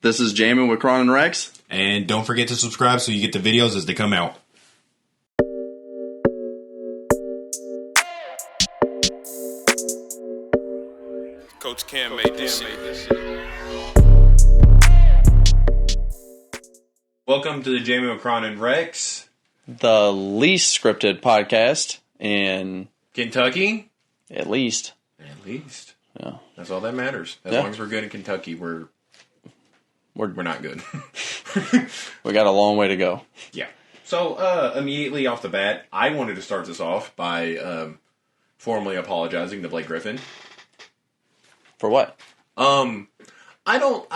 This is Jammin with Kron Rex. And don't forget to subscribe so you get the videos as they come out. Coach Cam made this shit. Welcome to the Jammin with Kron Rex. The least scripted podcast in Kentucky? at least. At least. Yeah. That's all that matters. As long as we're good in Kentucky, we're not good. We got a long way to go. Yeah. So, immediately off the bat, I wanted to start this off by formally apologizing to Blake Griffin. For what? I don't,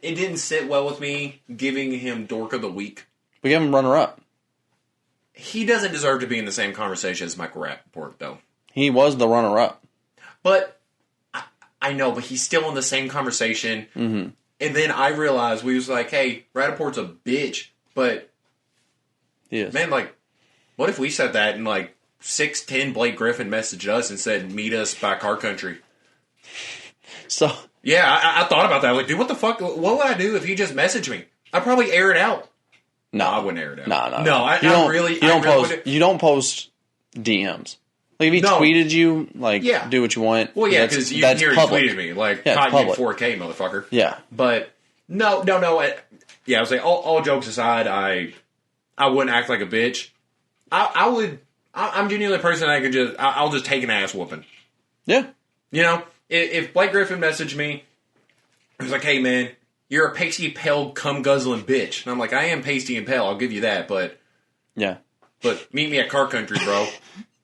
it didn't sit well with me giving him Dork of the Week. We give him runner-up. He doesn't deserve to be in the same conversation as Michael Rappaport, though. He was the runner-up. But, I know, but he's still in the same conversation. Mm-hmm. And then I realized, we was like, hey, Rappaport's a bitch, but, He is. man, like, what if we said that and, like, 6'10" Blake Griffin messaged us and said, meet us by car country? So... Yeah, I thought about that. Like, dude, what the fuck? What would I do if he just messaged me? I'd probably air it out. No, I wouldn't air it out. No, you don't post DMs. Like, if he tweeted you, like, do what you want. Well, yeah, because you hear he tweeted me. Like, Kanye 4K, motherfucker. Yeah. But, no. Yeah, I was like, all jokes aside, I wouldn't act like a bitch. I'm genuinely a person that I'll just take an ass whooping. Yeah. You know? If Blake Griffin messaged me, he was like, hey, man, you're a pasty, pale, cum-guzzling bitch. And I'm like, I am pasty and pale, I'll give you that, but... Yeah. But meet me at car country, bro.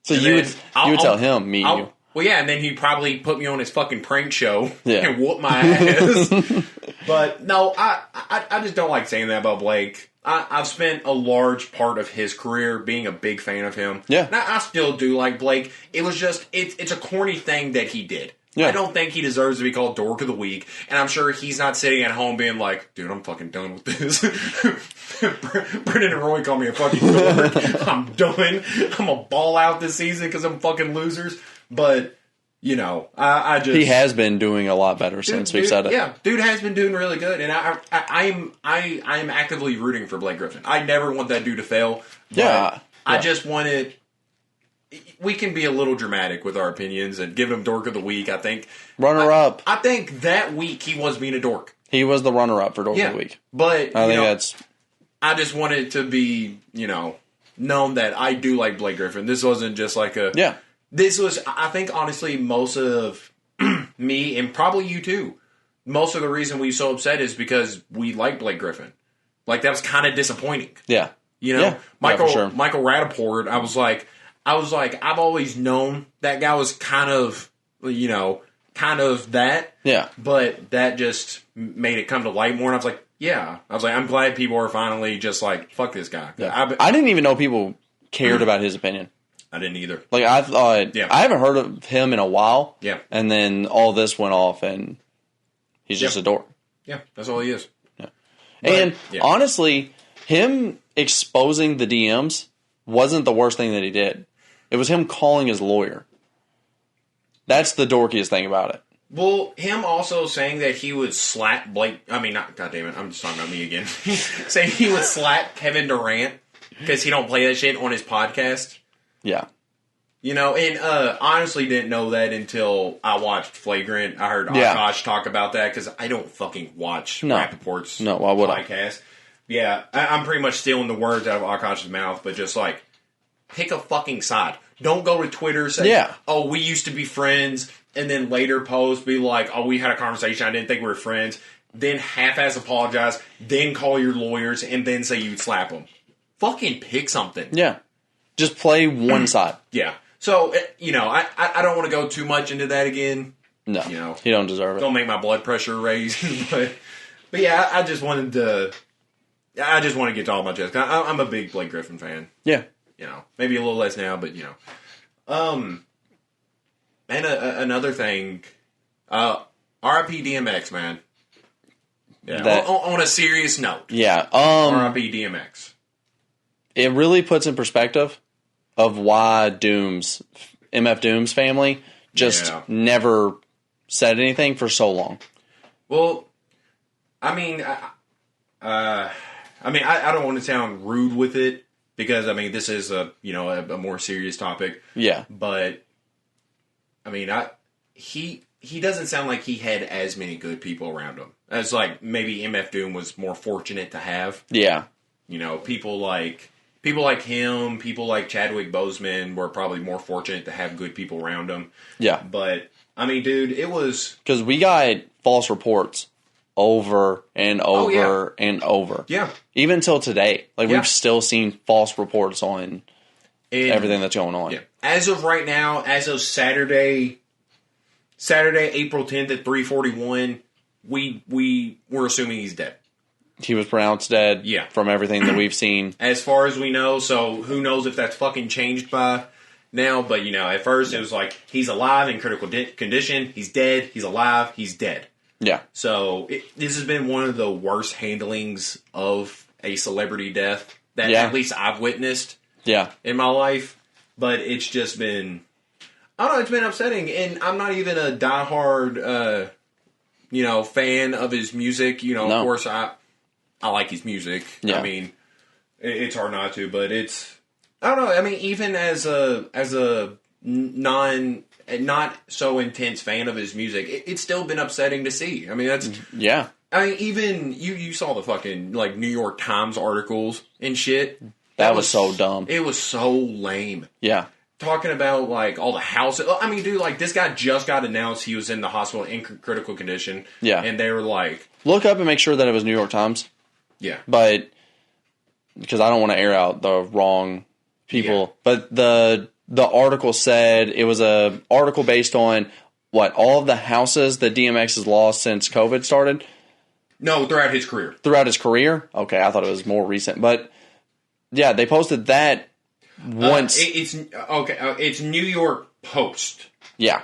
So you would tell him, meet you. Well, yeah, and then he'd probably put me on his fucking prank show and whoop my ass. But, no, I just don't like saying that about Blake. I've spent a large part of his career being a big fan of him. Yeah. And I still do like Blake. It was just, it's a corny thing that he did. Yeah. I don't think he deserves to be called Dork of the Week, and I'm sure he's not sitting at home being like, dude, I'm fucking done with this. Brenden and Roy call me a fucking dork. I'm done. I'm going to ball out this season because I'm fucking losers. But, you know, I just... He has been doing a lot better since we've said it. Yeah, dude has been doing really good, and I am actively rooting for Blake Griffin. I never want that dude to fail. But I just wanted... We can be a little dramatic with our opinions and give him Dork of the Week, I think. Runner-up. I think that week he was being a dork. He was the runner-up for Dork of the Week. But, I think that's... I just wanted to be, known that I do like Blake Griffin. This wasn't just like a... Yeah. This was, I think, honestly, most of me, and probably you too, most of the reason we were so upset is because we like Blake Griffin. Like, that was kind of disappointing. Yeah. Michael for sure. Michael Rappaport, I was like, I've always known that guy was kind of that. Yeah. But that just made it come to light more, and I was like, I'm glad people are finally just like, fuck this guy. Yeah. I didn't even know people cared about his opinion. I didn't either. Like, I thought, I haven't heard of him in a while. Yeah. And then all this went off, and he's just a dork. Yeah, that's all he is. Yeah. But, honestly, him exposing the DMs wasn't the worst thing that he did. It was him calling his lawyer. That's the dorkiest thing about it. Well, him also saying that he would slap Blake... I mean, not... God damn it, I'm just talking about me again. Saying he would slap Kevin Durant because he don't play that shit on his podcast. Yeah. And honestly didn't know that until I watched Flagrant. I heard Akash talk about that because I don't fucking watch Rappaport's podcast. Yeah, I'm pretty much stealing the words out of Akash's mouth, but just like, pick a fucking side. Don't go to Twitter say, oh, we used to be friends, and then later post, be like, oh, we had a conversation, I didn't think we were friends, then half-ass apologize, then call your lawyers, and then say you'd slap them. Fucking pick something. Yeah. Just play one side. Yeah. So, I don't want to go too much into that again. No, you don't deserve it. Don't make my blood pressure raise. but yeah, I just want to get to all my chest. I'm a big Blake Griffin fan. Yeah. Maybe a little less now, but, And another thing, R.I.P. DMX, man. Yeah. On a serious note. Yeah. R.I.P. DMX. It really puts in perspective of why MF Doom's family just never said anything for so long. Well, I mean, I don't want to sound rude with it because I mean this is a more serious topic. Yeah, but I mean, he doesn't sound like he had as many good people around him as like maybe MF Doom was more fortunate to have. Yeah, people like him, people like Chadwick Boseman were probably more fortunate to have good people around him. Yeah, but I mean, dude, it was because we got false reports over and over and over. Yeah. Even until today. Like, we've still seen false reports on everything that's going on. Yeah. As of right now, as of Saturday, April 10th at 3:41, we're assuming he's dead. He was pronounced dead from everything that we've seen. As far as we know, so who knows if that's fucking changed by now. But, at first it was like, he's alive in critical condition, he's dead, he's alive, he's dead. Yeah. So this has been one of the worst handlings of a celebrity death that at least I've witnessed in my life. But it's just been, I don't know, it's been upsetting. And I'm not even a diehard, fan of his music. Of course, I like his music. Yeah. I mean, it's hard not to, but it's, I don't know. I mean, even as a not so intense fan of his music, it's still been upsetting to see. I mean, that's I mean, even you saw the fucking like New York Times articles and shit. That was so dumb. It was so lame. Yeah, talking about like all the houses. I mean, dude, like this guy just got announced he was in the hospital in critical condition. Yeah, and they were like, look up and make sure that it was New York Times. Yeah, but because I don't want to air out the wrong people, but the article said it was a article based on all of the houses that DMX has lost since COVID started. No, throughout his career. Throughout his career? Okay, I thought it was more recent, but yeah, they posted that once. It's okay. It's New York Post. Yeah,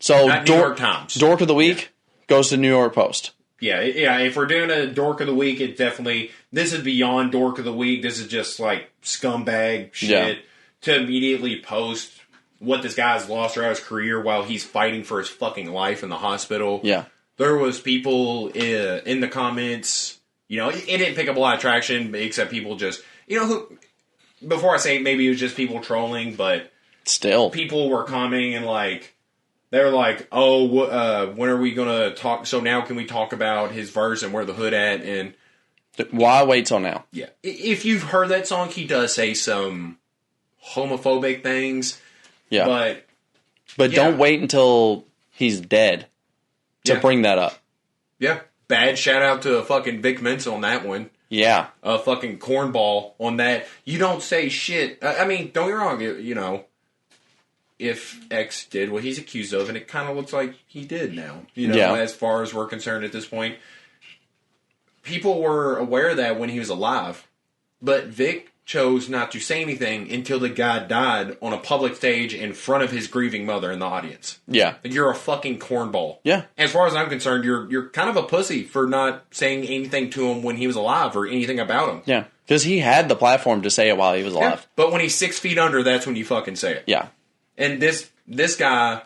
so not New York Times. Dork of the week goes to New York Post. Yeah. If we're doing a Dork of the week, it definitely this is beyond Dork of the week. This is just like scumbag shit. Yeah. To immediately post what this guy's lost throughout his career while he's fighting for his fucking life in the hospital. Yeah. There was people in the comments, it didn't pick up a lot of traction, except people just, who, before I say maybe it was just people trolling, but still. People were commenting and like, they were like, oh, when are we going to talk? So now can we talk about his verse and where the hood at? And why wait till now? Yeah. If you've heard that song, he does say some homophobic things. Yeah. But don't wait until he's dead to bring that up. Yeah. Bad shout out to fucking Vic Mensa on that one. Yeah. A fucking cornball on that. You don't say shit. I mean, don't get me wrong, if X did what he's accused of, and it kind of looks like he did now, as far as we're concerned at this point. People were aware of that when he was alive. But Vic chose not to say anything until the guy died on a public stage in front of his grieving mother in the audience. Yeah. You're a fucking cornball. Yeah. As far as I'm concerned, you're kind of a pussy for not saying anything to him when he was alive or anything about him. Yeah. Because he had the platform to say it while he was alive. Yeah. But when he's 6 feet under, that's when you fucking say it. Yeah. And this guy,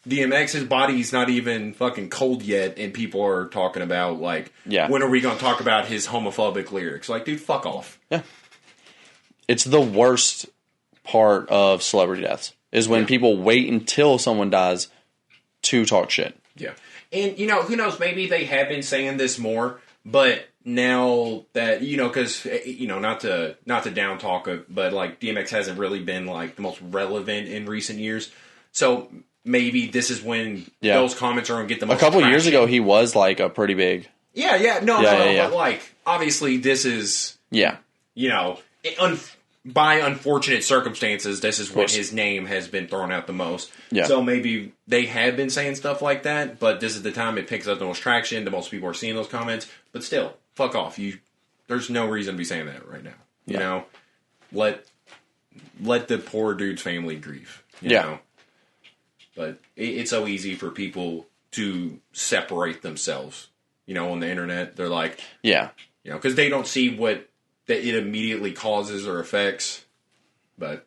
DMX, his body's not even fucking cold yet, and people are talking about, like, when are we going to talk about his homophobic lyrics? Like, dude, fuck off. Yeah. It's the worst part of celebrity deaths, is when people wait until someone dies to talk shit. Yeah. And, who knows, maybe they have been saying this more, but now that, because, not to down talk, but, like, DMX hasn't really been, like, the most relevant in recent years. So maybe this is when those comments are going to get the most A couple traction. Years ago, he was, like, a pretty big... Yeah. No. But, like, obviously this is... Yeah. By unfortunate circumstances, this is when his name has been thrown out the most. Yeah. So maybe they have been saying stuff like that, but this is the time it picks up the most traction, the most people are seeing those comments. But still, fuck off. There's no reason to be saying that right now. You know? Let the poor dude's family grieve. You know? But it's so easy for people to separate themselves. On the internet, they're like... Yeah. Because they don't see what... that it immediately causes or affects. But,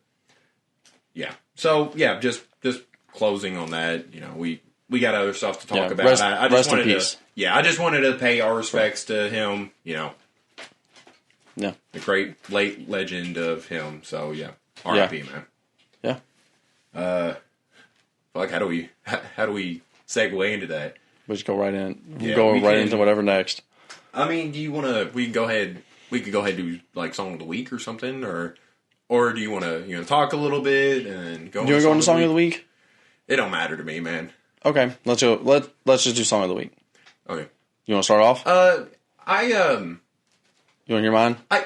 yeah. So, yeah, just closing on that, we got other stuff to talk about. I just wanted to, I just wanted to pay our respects to him. You know, the great late legend of him. So R.I.P. man. Yeah. Like how do we segue into that? We just go right in. Into whatever next. I mean, do you want to? We could go ahead and do like song of the week or something, or do you want to talk a little bit and go? Do you want to go into song of the week? It don't matter to me, man. Okay, let's go. Let's just do song of the week. Okay. You want to start off? You want to hear mine? I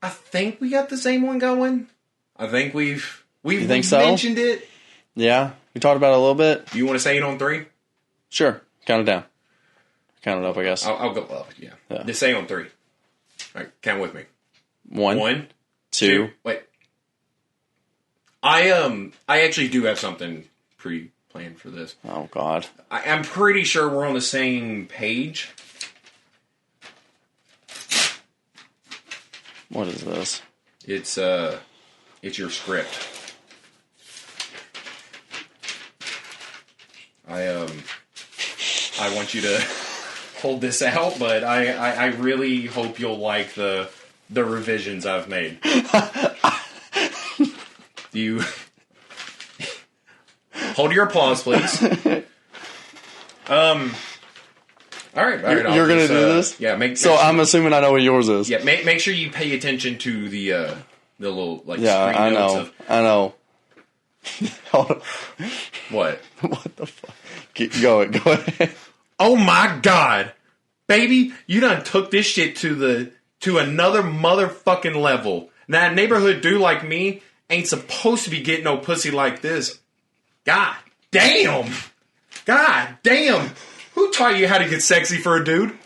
think we got the same one going. I think we've mentioned it. Yeah, we talked about it a little bit. You want to say it on 3? Sure. Count it down. Count it up, I guess. I'll go up. Yeah. Just say it on 3. All right, count with me. 1, 2. Wait. I actually do have something pre-planned for this. Oh God. I'm pretty sure we're on the same page. What is this? It's your script. I want you to hold this out, but I really hope you'll like the revisions I've made. You hold your applause, please. All right. You're going to do this? Yeah. I'm assuming I know what yours is. Yeah. Make sure you pay attention to the little screen I notes. I know. What? What the fuck? Go ahead. Oh my God, baby! You done took this shit to another motherfucking level. Now, a neighborhood dude like me ain't supposed to be getting no pussy like this. God damn! Who taught you how to get sexy for a dude?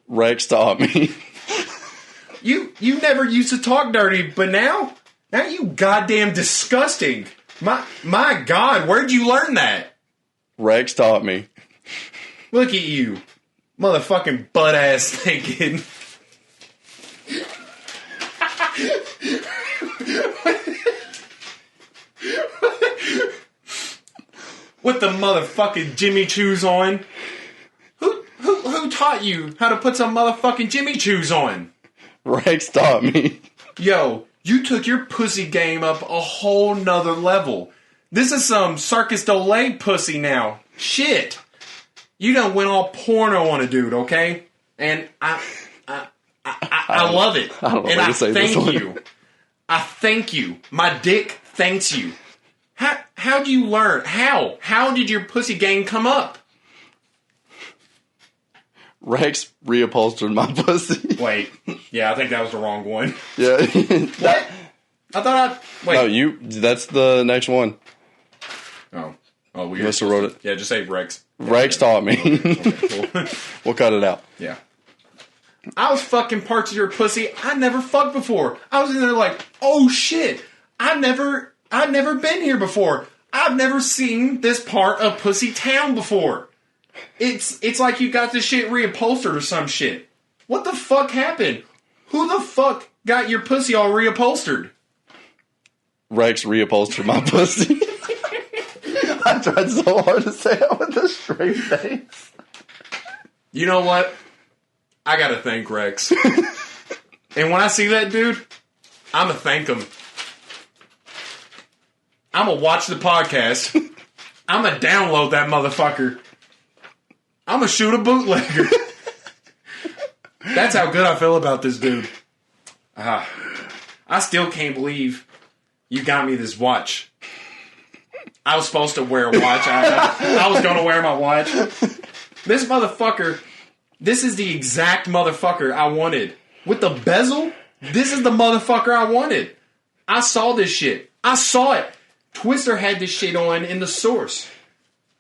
Rex taught me. You never used to talk dirty, but now you goddamn disgusting. My God, where'd you learn that? Rex taught me. Look at you, motherfucking butt ass thinking. With the motherfucking Jimmy Choos on. Who taught you how to put some motherfucking Jimmy Choos on? Rex taught me. Yo, you took your pussy game up a whole nother level. This is some Circus Dolay pussy now. Shit. You done went all porno on a dude, okay? And I love it. I don't know and I thank you. I thank you. My dick thanks you. How do you learn? How did your pussy game come up? Rex reupholstered my pussy. Wait. Yeah, I think that was the wrong one. Yeah. What? I thought wait. No, that's the next one. Oh, we must have wrote it. Yeah, just say Rex. Rex taught me. Okay. We'll cut it out. Yeah. I was fucking parts of your pussy I never fucked before. I was in there like, oh shit, I've never been here before. I've never seen this part of Pussy Town before. It's like you got this shit reupholstered or some shit. What the fuck happened? Who the fuck got your pussy all reupholstered? Rex reupholstered my pussy. I tried so hard to say it with a straight face. You know what? I gotta thank Rex. And when I see that dude, I'ma thank him. I'ma watch the podcast. I'ma download that motherfucker. I'ma shoot a bootlegger. That's how good I feel about this dude. I still can't believe you got me this watch. I was supposed to wear a watch. I was going to wear my watch. This motherfucker, this is the exact motherfucker I wanted. With the bezel, this is the motherfucker I wanted. I saw this shit. I saw it. Twister had this shit on in the source.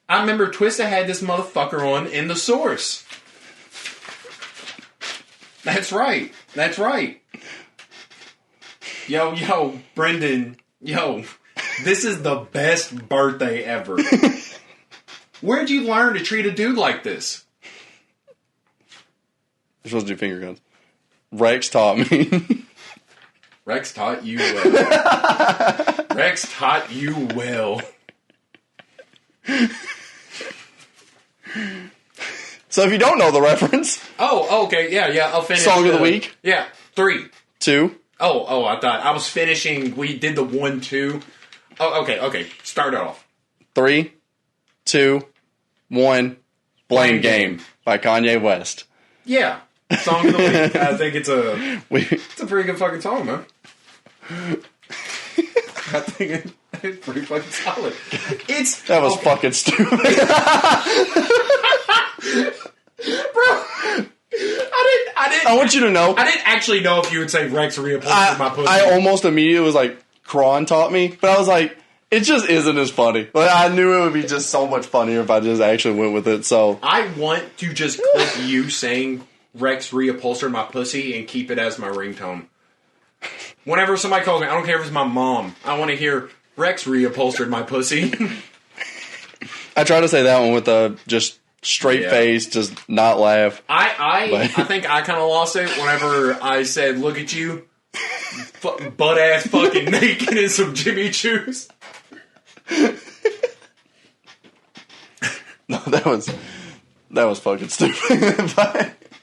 I remember Twister had this motherfucker on in the source. That's right. That's right. Yo, Brenden, this is the best birthday ever. Where'd you learn to treat a dude like this? You're supposed to do finger guns. Rex taught me. Rex taught you well. Rex taught you well. So if you don't know the reference. Oh, okay. Yeah. I'll finish. Song of the week? Yeah. 3. 2. Oh, I thought I was finishing. We did the 1, 2. Oh, okay. Start it off. 3, 2, 1. Blame Game by Kanye West. Yeah. Song of the week. I think it's a pretty good fucking song, man. I think it's pretty fucking solid. That was fucking stupid. Bro, I didn't. I want you to know. I didn't actually know if you would say Rex reupholstered my pussy. I almost immediately was like, Kron taught me. But I was like, it just isn't as funny. Like, I knew it would be just so much funnier if I just actually went with it. So I want to just clip you saying Rex reupholstered my pussy and keep it as my ringtone. Whenever somebody calls me, I don't care if it's my mom. I want to hear Rex reupholstered my pussy. I try to say that one with a just straight face, just not laugh. I think I kind of lost it whenever I said, "Look at you, butt ass fucking naked in some Jimmy Choos." No, that was fucking stupid.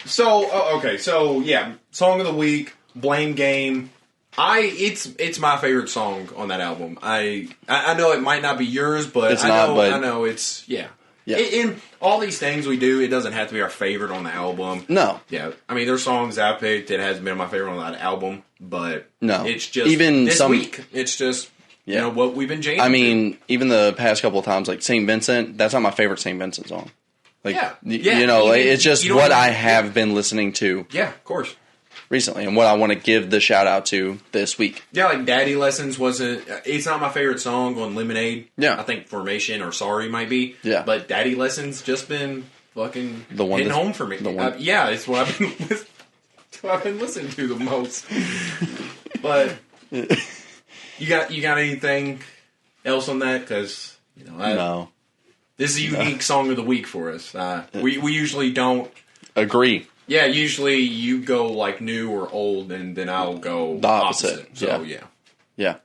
So yeah, song of the week, Blame Game. It's my favorite song on that album. I know it might not be yours, but I know it's yeah. In all these things we do, it doesn't have to be our favorite on the album. No. Yeah. I mean, there's songs I picked that hasn't been my favorite on that album, but no. It's just even this week. It's just you know what we've been jamming. I mean, even the past couple of times, like St. Vincent, that's not my favorite St. Vincent song. Like, you know, it's just what I have been listening to. Yeah, of course. Recently, and what I want to give the shout out to this week. Yeah, like Daddy Lessons it's not my favorite song on Lemonade. Yeah. I think Formation or Sorry might be. Yeah. But Daddy Lessons just been fucking hitting home for me. Yeah, it's what I've been listening to the most. But you got anything else on that? Because no. This is a unique song of the week for us. We usually don't agree. Yeah, usually you go like new or old, and then I'll go the opposite. So yeah.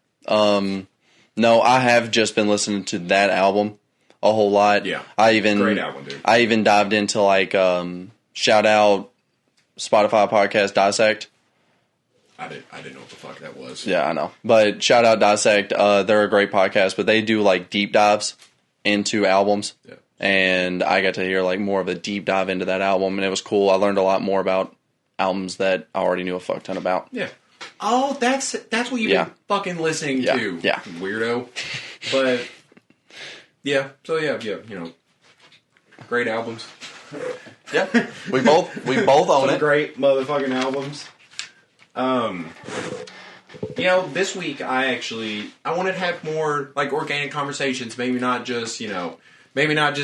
No, I have just been listening to that album a whole lot. Yeah, great album, dude. I even dived into like shout out Spotify podcast Dissect. I didn't know what the fuck that was. Yeah, I know, but shout out Dissect. They're a great podcast, but they do like deep dives into albums. Yeah. And I got to hear like more of a deep dive into that album, and it was cool. I learned a lot more about albums that I already knew a fuck ton about. Yeah. Oh, that's what you've been fucking listening to. Yeah. Weirdo. But yeah. So yeah, great albums. Yeah. We both own it. Great motherfucking albums. This week I wanted to have more like organic conversations, maybe not just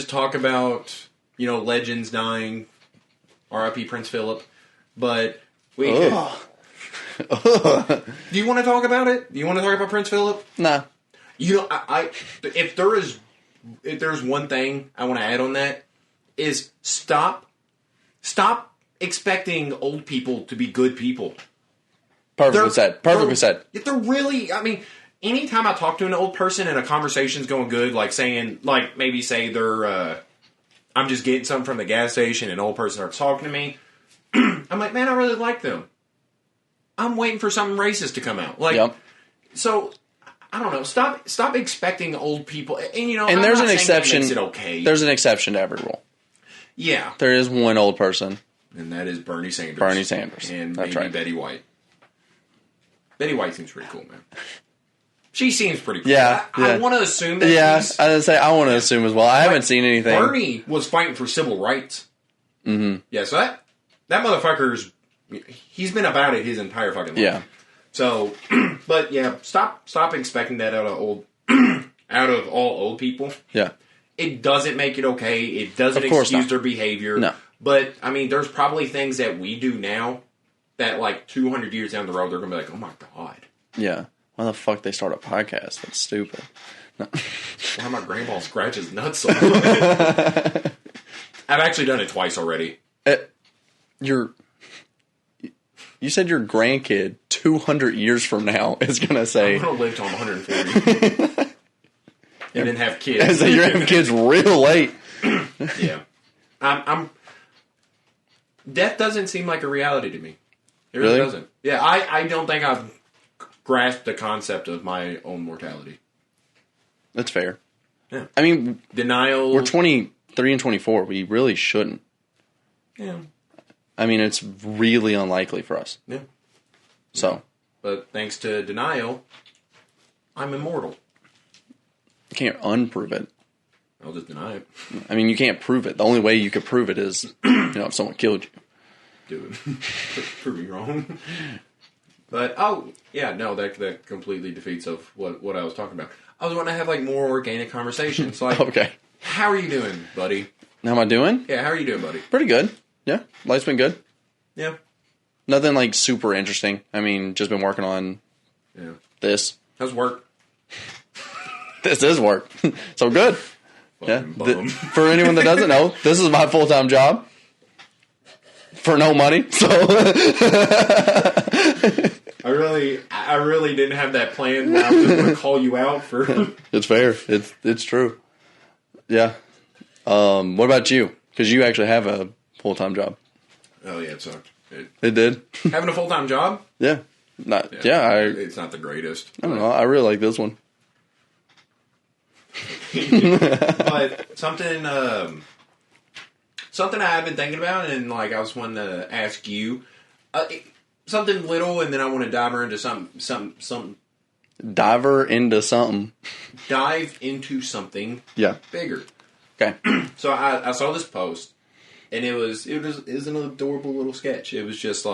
talk about, legends dying, R.I.P. Prince Philip, but we could... Do you want to talk about it? Do you want to talk about Prince Philip? Nah. If there's one thing I want to add on that, is stop expecting old people to be good people. Perfectly said. They're really, anytime I talk to an old person and a conversation's going good, like saying, like maybe say they're, I'm just getting something from the gas station and an old person starts talking to me, I'm like, man, I really like them. I'm waiting for something racist to come out. So, I don't know, stop expecting old people, and there's an exception. That makes it okay. There's an exception to every rule. Yeah. There is one old person. And that is Bernie Sanders. And that's maybe right. Betty White. Betty White seems pretty cool, man. She seems pretty cool. Yeah. I want to assume that I want to assume as well. I haven't seen anything. Bernie was fighting for civil rights. Mm-hmm. Yeah, so that motherfucker's... He's been about it his entire fucking life. Yeah. So, but yeah, stop expecting that out of all old people. Yeah. It doesn't make it okay. It doesn't excuse their behavior. No. But, there's probably things that we do now that, like, 200 years down the road, they're going to be like, oh my God. Yeah. Why the fuck they start a podcast? That's stupid. No. Why my grandpa scratches nuts so much? I've actually done it twice already. You said your grandkid 200 years from now is going to say... I'm going to live till I'm 140. And then have kids. So you're having kids real late. Yeah. Death doesn't seem like a reality to me. It really doesn't. Yeah, I don't think I've grasped the concept of my own mortality. That's fair. Yeah. I mean, denial. We're 23 and 24. We really shouldn't. Yeah. I mean, it's really unlikely for us. Yeah. So. But thanks to denial, I'm immortal. You can't unprove it. I'll just deny it. I mean, you can't prove it. The only way you could prove it is, if someone killed you. Do it. Prove me wrong. But, that completely defeats of what I was talking about. I was wanting to have, more organic conversations. Okay. How are you doing, buddy? How am I doing? Yeah, how are you doing, buddy? Pretty good. Yeah. Life's been good. Yeah. Nothing, super interesting. I mean, just been working on this. How's work? This is work. So good. Fucking for anyone that doesn't know, this is my full-time job. For no money. So I really didn't have that planned. But I was just going to call you out for. It's fair. It's true. Yeah. What about you? Because you actually have a full-time job. Oh yeah, it sucked. It did. Having a full-time job? Yeah. It's not the greatest. I don't know. I really like this one. But something I've been thinking about, and I was wanting to ask you something little, and then I want to dive into something. Dive into something. Dive into something. Yeah. Bigger. Okay. So I saw this post, and it was an adorable little sketch. It was just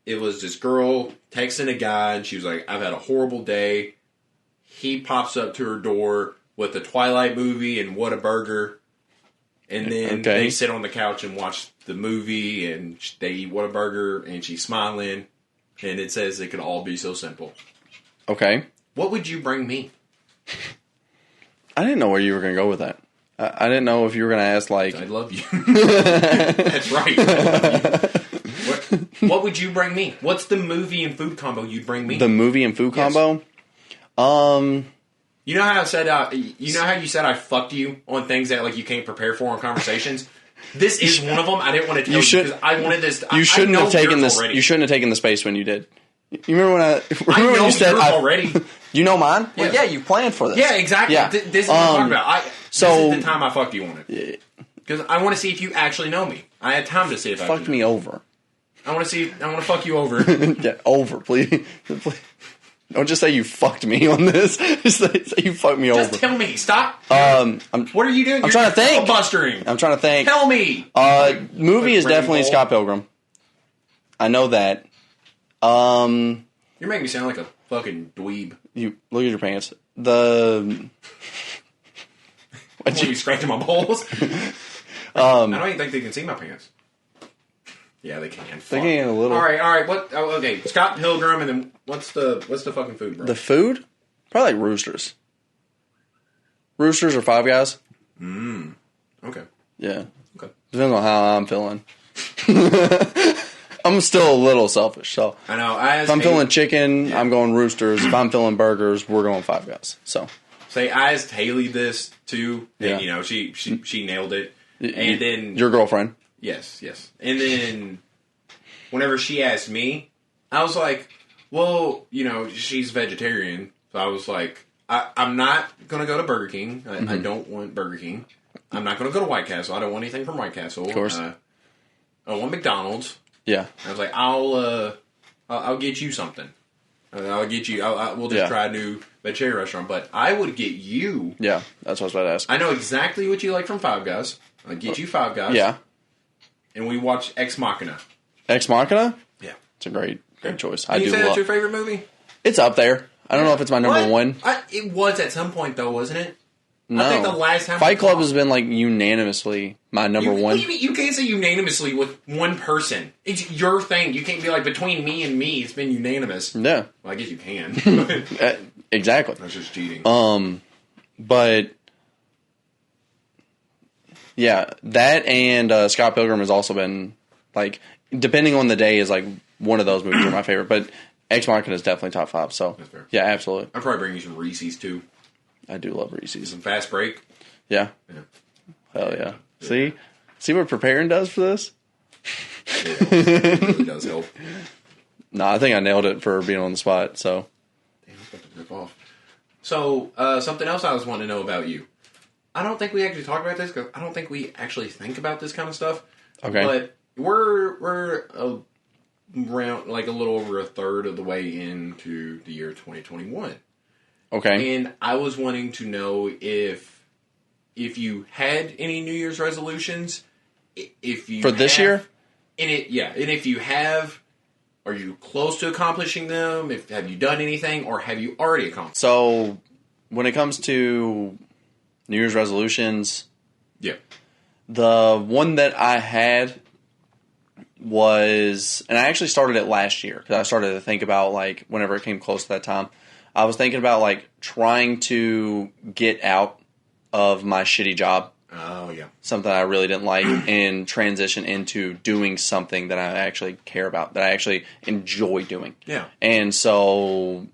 it was this girl texting a guy, and she was like, "I've had a horrible day." He pops up to her door with the Twilight movie and Whataburger. And then they sit on the couch and watch the movie, and they eat Whataburger, and she's smiling. And it says it could all be so simple. Okay. What would you bring me? I didn't know where you were going to go with that. I didn't know if you were going to ask, I love you. That's right. I love you. What would you bring me? What's the movie and food combo you'd bring me? The movie and food combo? You know how I said, you know how you said I fucked you on things that you can't prepare for on conversations? This is one of them. I didn't want to tell you because I wanted this. You shouldn't have taken this. Already. You shouldn't have taken the space when you did. You remember when I know when you said already. You know mine? Yes. Well, yeah, you planned for this. Yeah, exactly. Yeah. This is what I'm talking about. This is the time I fucked you on it. Because I want to see if you actually know me. I had time to see if I fucked me over. I want to fuck you over. Yeah, over, please. Don't just say you fucked me on this. Just say you fucked me over. Just tell me. Stop. What are you doing? I'm trying to think. Filibustering. I'm trying to think. Tell me. Movie is definitely Scott Pilgrim. I know that. You're making me sound like a fucking dweeb. You look at your pants. What you scratching my balls? I don't even think they can see my pants. Yeah, they can. They can a little. All right. What? Oh, okay, Scott Pilgrim, and then what's the fucking food, bro? The food? Probably Roosters. Roosters or Five Guys. Okay. Yeah. Okay. Depends on how I'm feeling. I'm still a little selfish, so I know. If I'm feeling chicken, I'm going Roosters. If I'm feeling burgers, we're going Five Guys. So. Say, I asked Haley this too, and yeah. She nailed it. And then your girlfriend. Yes. And then whenever she asked me, I was like, well, she's vegetarian. So I was like, I'm not going to go to Burger King. I don't want Burger King. I'm not going to go to White Castle. I don't want anything from White Castle. Of course. I want McDonald's. Yeah. I was like, I'll get you something. I'll get you. We'll just try a new vegetarian restaurant. But I would get you. Yeah, that's what I was about to ask. I know exactly what you like from Five Guys. I'll get you Five Guys. Yeah. And we watched Ex Machina. Ex Machina? Yeah. It's a great choice. Can you say that's your favorite movie? It's up there. I don't know if it's my number one. It was at some point, though, wasn't it? No. I think the last time Fight Club has been unanimously my number one. You can't say unanimously with one person. It's your thing. You can't be between me and me, it's been unanimous. Yeah. Well, I guess you can. Exactly. That's just cheating. But yeah, that and Scott Pilgrim has also been depending on the day is one of those movies are my favorite. But Ex Machina is definitely top 5. So that's fair. Yeah, absolutely. I'll probably bring you some Reese's too. I do love Reese's. Some Fast Break. Yeah. Hell yeah. See what preparing does for this? It really does help. No, I think I nailed it for being on the spot. So, damn, I'm about to rip off. So, something else I was wanting to know about you. I don't think we actually talked about this because I don't think we actually think about this kind of stuff. Okay, but we're around like a little over a third of the way into the year 2021. Okay, and I was wanting to know if you had any New Year's resolutions. If you for this year, and if you have. Are you close to accomplishing them? Have you done anything, or have you already accomplished? So, when it comes to New Year's resolutions, the one that I had was, and I actually started it last year because I started to think about like whenever it came close to that time, I was thinking about like trying to get out of my shitty job. Oh, yeah. Something I really didn't like and transition into doing something that I actually care about, that I actually enjoy doing. Yeah. And so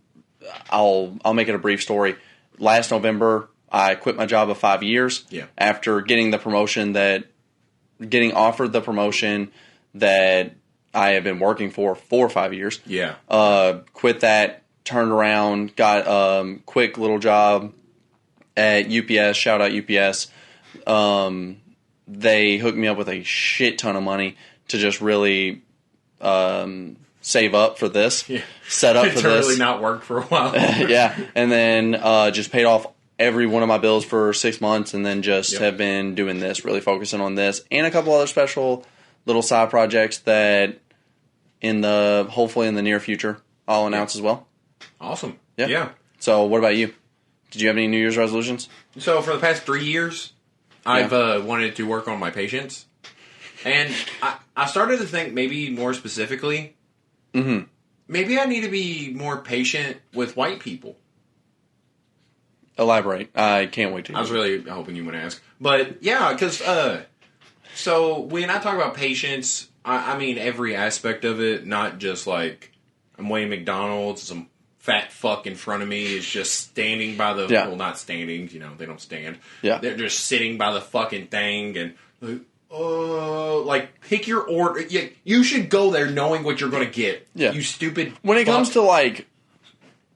I'll make it a brief story. Last November, I quit my job of 5 years. Yeah. After getting offered the promotion that I have been working for 5 years. Yeah. Quit that, turned around, got a quick little job at UPS. Shout out UPS. They hooked me up with a shit ton of money to just really save up for this, set up for this. To really not work for a while. Yeah, and then just paid off every one of my bills for 6 months, and then just have been doing this, really focusing on this, and a couple other special little side projects that hopefully in the near future I'll announce as well. Awesome. Yeah. So what about you? Did you have any New Year's resolutions? So for the past 3 years, I've wanted to work on my patience. And I started to think maybe more specifically, maybe I need to be more patient with white people. Elaborate. I can't wait to hear. I was really hoping you would ask. But yeah, because so when I talk about patience, I mean every aspect of it, not just like I'm waiting at McDonald's, some fat fuck in front of me is just standing by the... Well, not standing, they don't stand. Yeah. They're just sitting by the fucking thing and... pick your order. You should go there knowing what you're going to get. Yeah. You stupid When it comes to I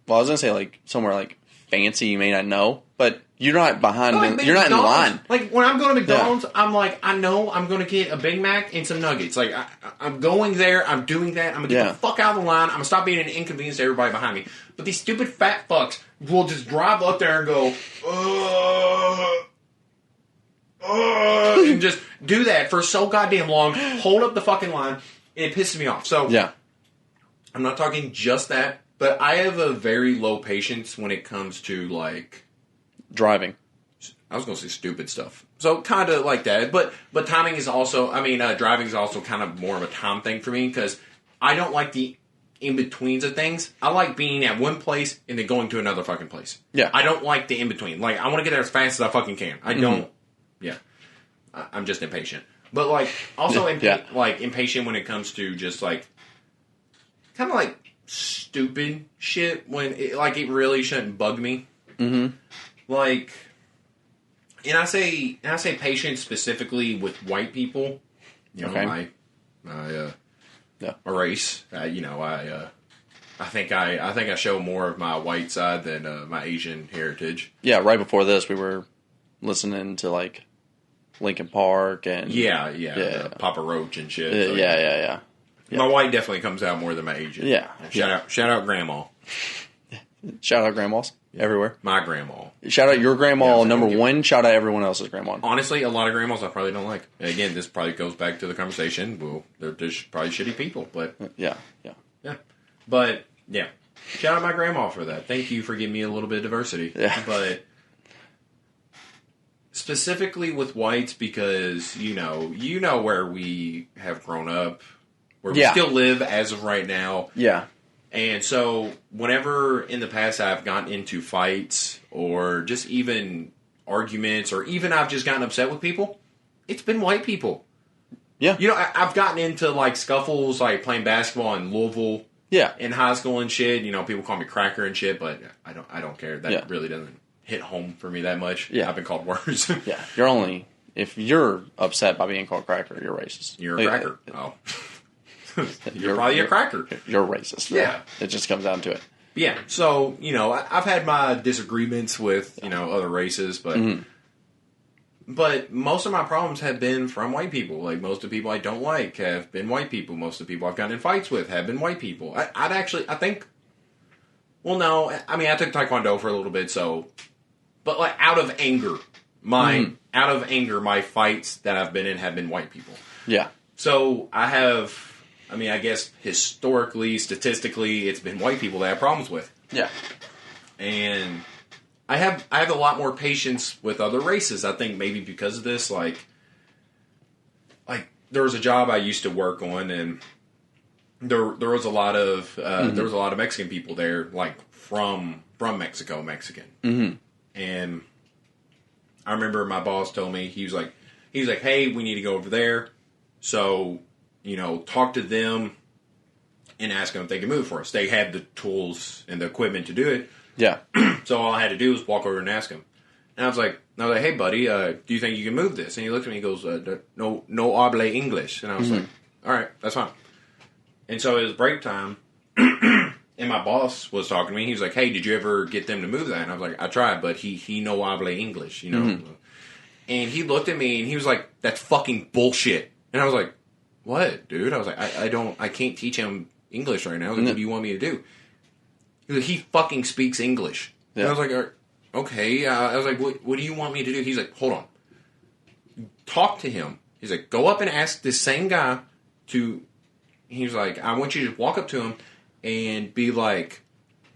was going to say somewhere fancy you may not know, but you're not behind you're not in line. Like when I'm going to McDonald's, I'm like, I know I'm going to get a Big Mac and some nuggets. Like I'm going there, I'm doing that, I'm going to get the fuck out of the line, I'm going to stop being an inconvenience to everybody behind me. But these stupid fat fucks will just drive up there and go, and just do that for so goddamn long, hold up the fucking line, and it pisses me off. So I'm not talking just that, but I have a very low patience when it comes to driving. I was going to say stupid stuff. So kind of like that, but timing is also, driving is also kind of more of a time thing for me because I don't like the in-betweens of things. I like being at one place and then going to another fucking place. Yeah. I don't like the in-between. I want to get there as fast as I fucking can. I don't. Yeah. I'm just impatient. But, also impatient when it comes to just, kind of, stupid shit when, it really shouldn't bug me. Mm-hmm. And I say patient specifically with white people. My race. I think I show more of my white side than my Asian heritage. Yeah, right before this, we were listening to Linkin Park and Papa Roach and shit. Yeah. My white definitely comes out more than my Asian. Yeah. Shout out grandma. Shout out grandmas everywhere. My grandma. Shout out your grandma number one. Shout out everyone else's grandma. Honestly, a lot of grandmas I probably don't like. And again, this probably goes back to the conversation. Well, they're just probably shitty people, but yeah. But yeah, shout out my grandma for that. Thank you for giving me a little bit of diversity. Yeah. But specifically with whites, because you know where we have grown up, where we still live as of right now. Yeah. And so, whenever in the past I've gotten into fights or just even arguments or even I've just gotten upset with people, it's been white people. Yeah. I've gotten into, scuffles, playing basketball in Louisville in high school and shit. People call me cracker and shit, but I don't care. That really doesn't hit home for me that much. Yeah. I've been called worse. Yeah. You're only if you're upset by being called cracker, you're racist. You're a cracker. You're probably a cracker. You're racist. Yeah. It just comes down to it. Yeah. So, I've had my disagreements with, other races, but but most of my problems have been from white people. Like, most of the people I don't like have been white people. Most of the people I've gotten in fights with have been white people. I think, well, no, I mean, I took Taekwondo for a little bit, so, but like, out of anger, my fights that I've been in have been white people. Yeah. So, I guess historically, statistically, it's been white people that I have problems with. Yeah. And I have a lot more patience with other races. I think maybe because of this, like there was a job I used to work on, and there was a lot of Mexican people there, like from Mexican. Mm-hmm. And I remember my boss told me, he was like, hey, we need to go over there, so talk to them and ask them if they can move for us. They had the tools and the equipment to do it. Yeah. So all I had to do was walk over and ask him. And I was like, hey, buddy, do you think you can move this? And he looked at me and he goes, no hable English. And I was like, all right, that's fine. And so it was break time, and my boss was talking to me. He was like, hey, did you ever get them to move that? And I was like, I tried, but he no hable English, And he looked at me and he was like, that's fucking bullshit. And I was like, what, dude? I was like, I can't teach him English right now. I was like, what do you want me to do? He fucking speaks English. Yeah. And I was like, okay. I was like, what do you want me to do? He's like, hold on. Talk to him. He's like, go up and ask this same guy he was like, I want you to walk up to him and be like,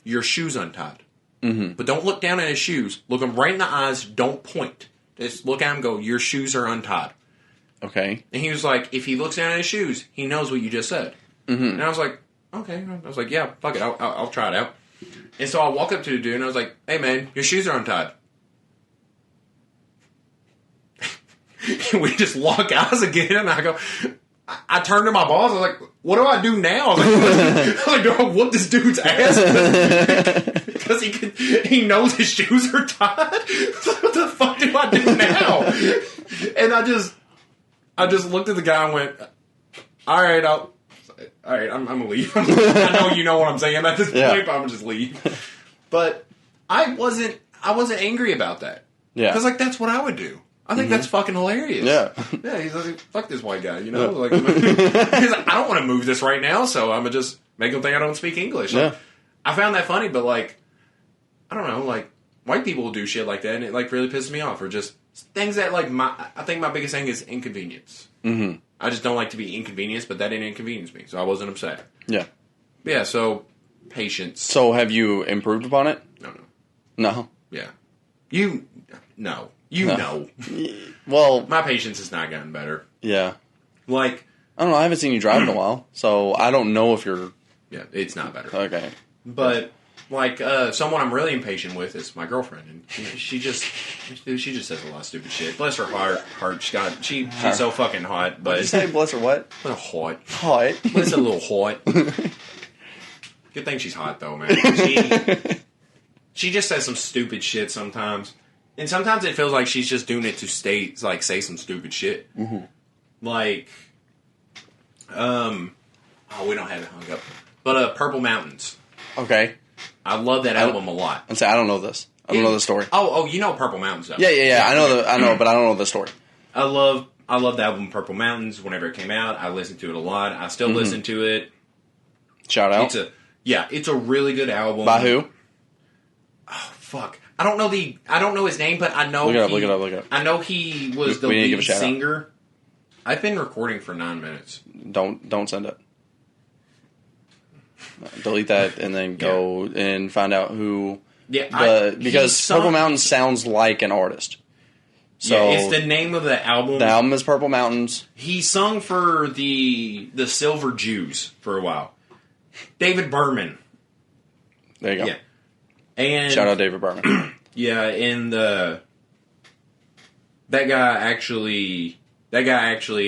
your shoe's untied. Mm-hmm. But don't look down at his shoes. Look him right in the eyes. Don't point. Just look at him and go, your shoes are untied. Okay. And he was like, if he looks down at his shoes, he knows what you just said. Mm-hmm. And I was like, okay. I was like, yeah, fuck it. I'll try it out. And so I walk up to the dude and I was like, hey man, your shoes are untied. We just lock eyes again, and I go, I turned to my boss, I was like, what do I do now? I was like, do I whoop this dude's ass? Because he knows his shoes are tied? What the fuck do I do now? And I just looked at the guy and went, all right, I'm going to leave. I know you know what I'm saying at this point, but I'm going to just leave. But I wasn't angry about that. Yeah. Because, like, that's what I would do. I think that's fucking hilarious. Yeah. Yeah, he's like, fuck this white guy, Like, he's like, I don't want to move this right now, so I'm going to just make him think I don't speak English. Like, I found that funny, but, like, I don't know, like, white people will do shit like that, and it, like, really pisses me off. Or just things that, like, I think my biggest thing is inconvenience. Mm-hmm. I just don't like to be inconvenienced, but that didn't inconvenience me, so I wasn't upset. Yeah. Yeah, so, patience. So, have you improved upon it? No. Yeah. No. You know. Well, my patience has not gotten better. Yeah. Like, I don't know, I haven't seen you drive in a while, so I don't know if you're... Yeah, it's not better. Okay. But, like, someone I'm really impatient with is my girlfriend, and she just says a lot of stupid shit. Bless her heart. She's so fucking hot, but... Did you say bless her what? Hot. Hot. Bless a little hot. Good thing she's hot, though, man. She just says some stupid shit sometimes. And sometimes it feels like she's just doing it to say some stupid shit. Mm-hmm. Like, we don't have it hung up. But, Purple Mountains. Okay. I love that album a lot. I don't know this. I don't know the story. Oh, you know Purple Mountains, though. Yeah. I know, but I don't know the story. I love the album Purple Mountains. Whenever it came out, I listened to it a lot. I still listen to it. Shout out. It's a really good album. By who? Oh, fuck. I don't know his name, but I know Look it up. I know he was the lead singer. I've been recording for 9 minutes. Don't send it. Delete that and then go and find out who. Yeah, because Purple Mountains sounds like an artist. So it's the name of the album. The album is Purple Mountains. He sung for the Silver Jews for a while. David Berman. There you go. Yeah. And shout out David Berman. Yeah, and that guy actually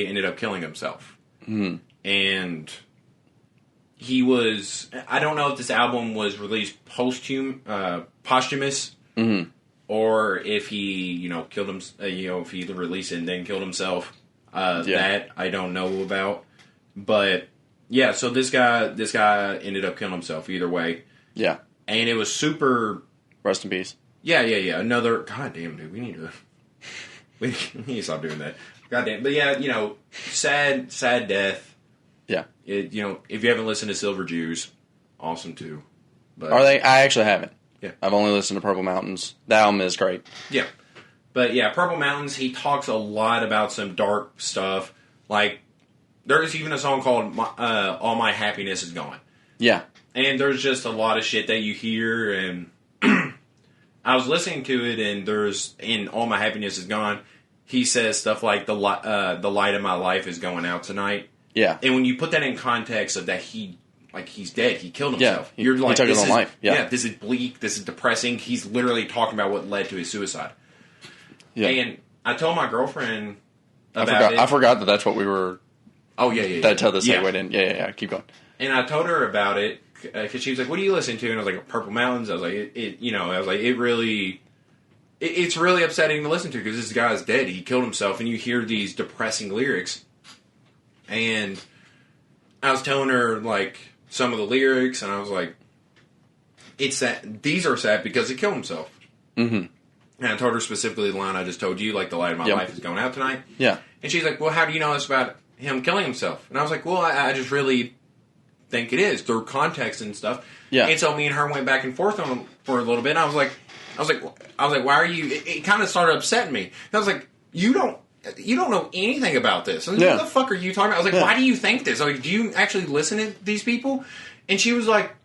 ended up killing himself. Mm-hmm. And he was, I don't know if this album was released posthumous, mm-hmm. or if he, killed him, if he released it and then killed himself. That I don't know about. But, yeah, so this guy ended up killing himself either way. Yeah. And it was super... Rest in peace. Yeah. Another... God damn, dude, we need to stop doing that. God damn. But, yeah, sad death. Yeah. If you haven't listened to Silver Jews, awesome, too. But, Are they? I actually haven't. Yeah. I've only listened to Purple Mountains. That album is great. Yeah. But, yeah, Purple Mountains, he talks a lot about some dark stuff. Like, there's even a song called All My Happiness Is Gone. Yeah. And there's just a lot of shit that you hear, and I was listening to it, and in All My Happiness Is Gone, he says stuff like, the light of my life is going out tonight. Yeah. And when you put that in context of that he's dead, he killed himself. Yeah, You're like, he took his own life. Yeah, this is bleak, this is depressing. He's literally talking about what led to his suicide. Yeah. And I told my girlfriend about it. I forgot that that's what we were... Oh, yeah. That's how the segue in. Yeah. Keep going. And I told her about it, because she was like, what are you listening to? And I was like, Purple Mountains. I was like, it's really upsetting to listen to, because this guy's dead. He killed himself, and you hear these depressing lyrics. And I was telling her, like, some of the lyrics, and I was like, it's sad. These are sad because he killed himself. Mm-hmm. And I told her specifically the line I just told you, like, the light of my life is going out tonight. Yeah. And she's like, well, how do you know this about him killing himself? And I was like, well, I just really think it is, through context and stuff. Yeah. And so me and her went back and forth on him for a little bit, and I was like, why are you... It kind of started upsetting me. And I was like, you don't know anything about this. And what the fuck are you talking about? I was like, why do you think this? Like, do you actually listen to these people? And she was like,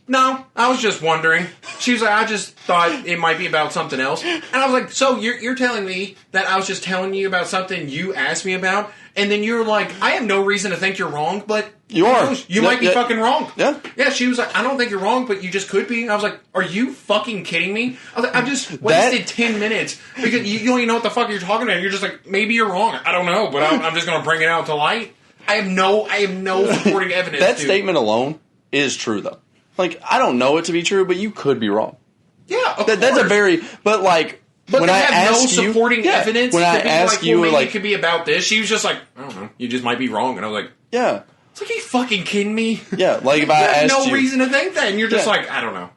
no, I was just wondering. She was like, I just thought it might be about something else. And I was like, so you're telling me that I was just telling you about something you asked me about, and then you're like, I have no reason to think you're wrong, but you are. You might be fucking wrong. Yeah. Yeah, she was like, I don't think you're wrong, but you just could be. And I was like, are you fucking kidding me? I was like, I just wasted 10 minutes because you don't even know what the fuck you're talking about. You're just like, maybe you're wrong. I don't know, but I'm just going to bring it out to light. I have no supporting evidence. That statement alone is true, though. Like, I don't know it to be true, but you could be wrong. Yeah, of course. That's a very... But, like, but when I ask no supporting evidence. When I ask you, maybe it could be about this. She was just like, I don't know. You just might be wrong. And I was like, yeah. It's like, are you fucking kidding me? Yeah, like if I asked you... no reason to think that. And you're just like, I don't know.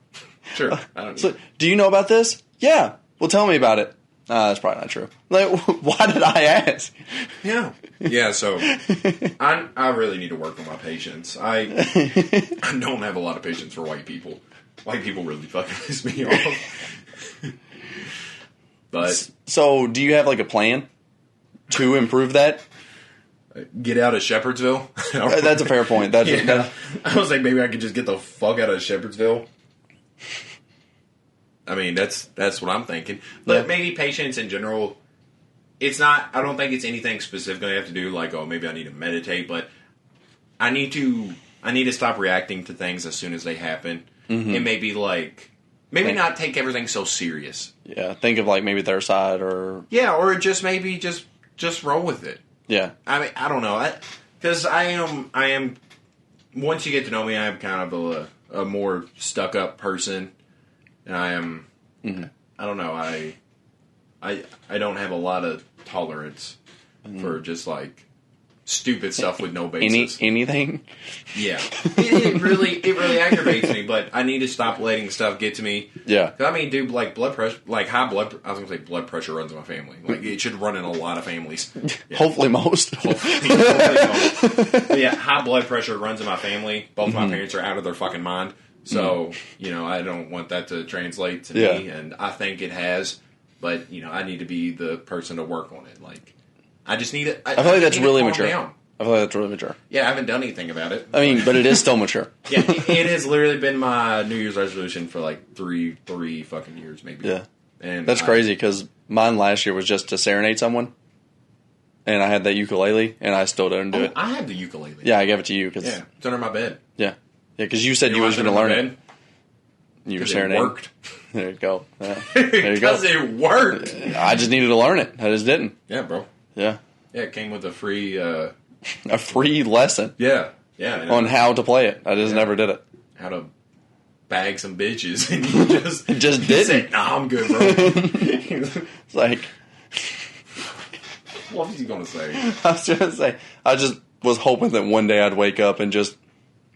Sure. I don't know. So, do you know about this? Yeah. Well, tell me about it. That's probably not true. Like, why did I ask? Yeah. Yeah, so I really need to work on my patience. I don't have a lot of patience for white people. White people really fucking piss me off. But so, do you have like a plan to improve that? Get out of Shepherdsville? That's a fair point. I was like, maybe I could just get the fuck out of Shepherdsville. I mean, that's what I'm thinking. But maybe patience in general, it's not, I don't think it's anything specifically I have to do, like, oh, maybe I need to meditate, but I need to stop reacting to things as soon as they happen. Mm-hmm. And maybe, like, not take everything so serious. Yeah, think of, like, maybe their side or... Yeah, or just maybe just roll with it. Yeah. I mean, I don't know. Because I am, once you get to know me, I am kind of a more stuck-up person. And I am, I don't know, I don't have a lot of tolerance for just, like, stupid stuff with no basis. Anything? Yeah. It really aggravates me, but I need to stop letting stuff get to me. Yeah. I mean, dude, like, blood pressure, like, I was going to say blood pressure runs in my family. Like, it should run in a lot of families. Yeah. Hopefully most. Hopefully most. But yeah, high blood pressure runs in my family. Both my parents are out of their fucking mind. So, I don't want that to translate to me, and I think it has, but, I need to be the person to work on it. Like, I just need it. I feel like that's really mature. I feel like that's really mature. Yeah, I haven't done anything about it. I mean, but it is still mature. Yeah, it has literally been my New Year's resolution for, like, three fucking years, maybe. Yeah. And that's crazy, because mine last year was just to serenade someone, and I had that ukulele, and I still didn't do it. I have the ukulele. Yeah, I gave it to you. Yeah, it's under my bed. Yeah. Yeah, because you said you was going to learn it. You were serenading. It worked. There you go. Yeah. There you go. Because it worked. I just needed to learn it. I just didn't. Yeah, bro. Yeah. Yeah, it came with a free... a free lesson. Yeah. Yeah. On how to play it. I just never did it. How to bag some bitches, and you just didn't. Said, nah, I'm good, bro. It's like, what was he gonna say? I was gonna say, I just was hoping that one day I'd wake up and just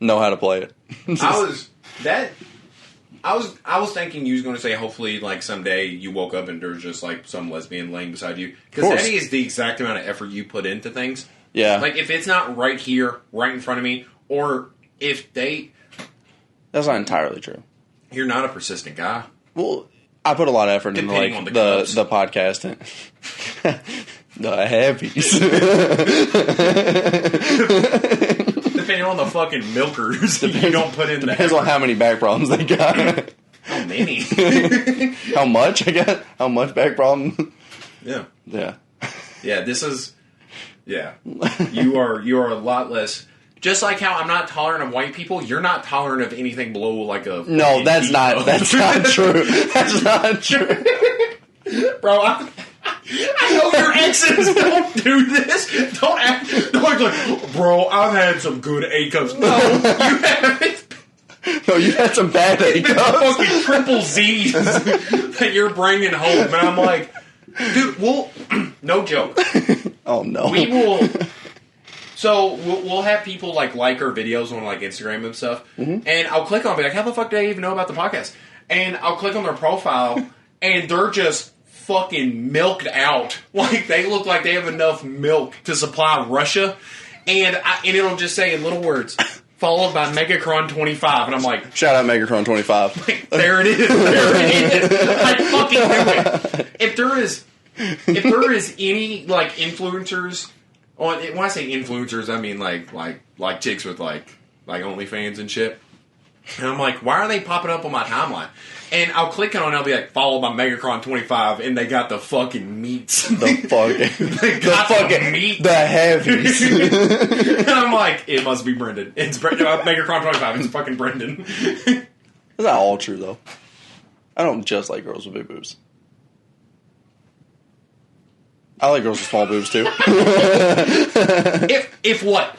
know how to play it. I was thinking you was going to say hopefully like someday you woke up and there's just like some lesbian laying beside you, because that is the exact amount of effort you put into things. Yeah, like if it's not right here, right in front of me, or if they, that's not entirely true. You're not a persistent guy. Well, I put a lot of effort into like the podcast and the heavies. Depending on the fucking milkers, you don't put in. Depends on how many back problems they got. How many? How much? I got how much back problem? Yeah. Yeah. This is. Yeah. You are a lot less. Just like how I'm not tolerant of white people, you're not tolerant of anything below like a. No, that's not true. That's not true, bro. I know your exes don't do this. Don't act like, bro, I've had some good A cups. No, you haven't. No, you had some bad A cups. Fucking triple Z's that you're bringing home. And I'm like, dude, no joke. Oh, no. We will. So we'll have people like our videos on like Instagram and stuff. Mm-hmm. And I'll click on it, be like, how the fuck do they even know about the podcast? And I'll click on their profile and they're just fucking milked out. Like they look like they have enough milk to supply Russia, and it'll just say in little words, followed by Megacron 25, and I'm like, shout out Megacron 25. Like, there it is. I fucking knew it. If there is any like influencers on, when I say influencers, I mean like chicks with like OnlyFans and shit. And I'm like, why are they popping up on my timeline? And I'll click on it and I'll be like, followed by Megacron 25, and they got the fucking meats. They got the meat. The heavies. And I'm like, it must be Brenden. It's Megacron 25. It's fucking Brenden. That's not all true, though. I don't just like girls with big boobs. I like girls with small boobs, too. If what?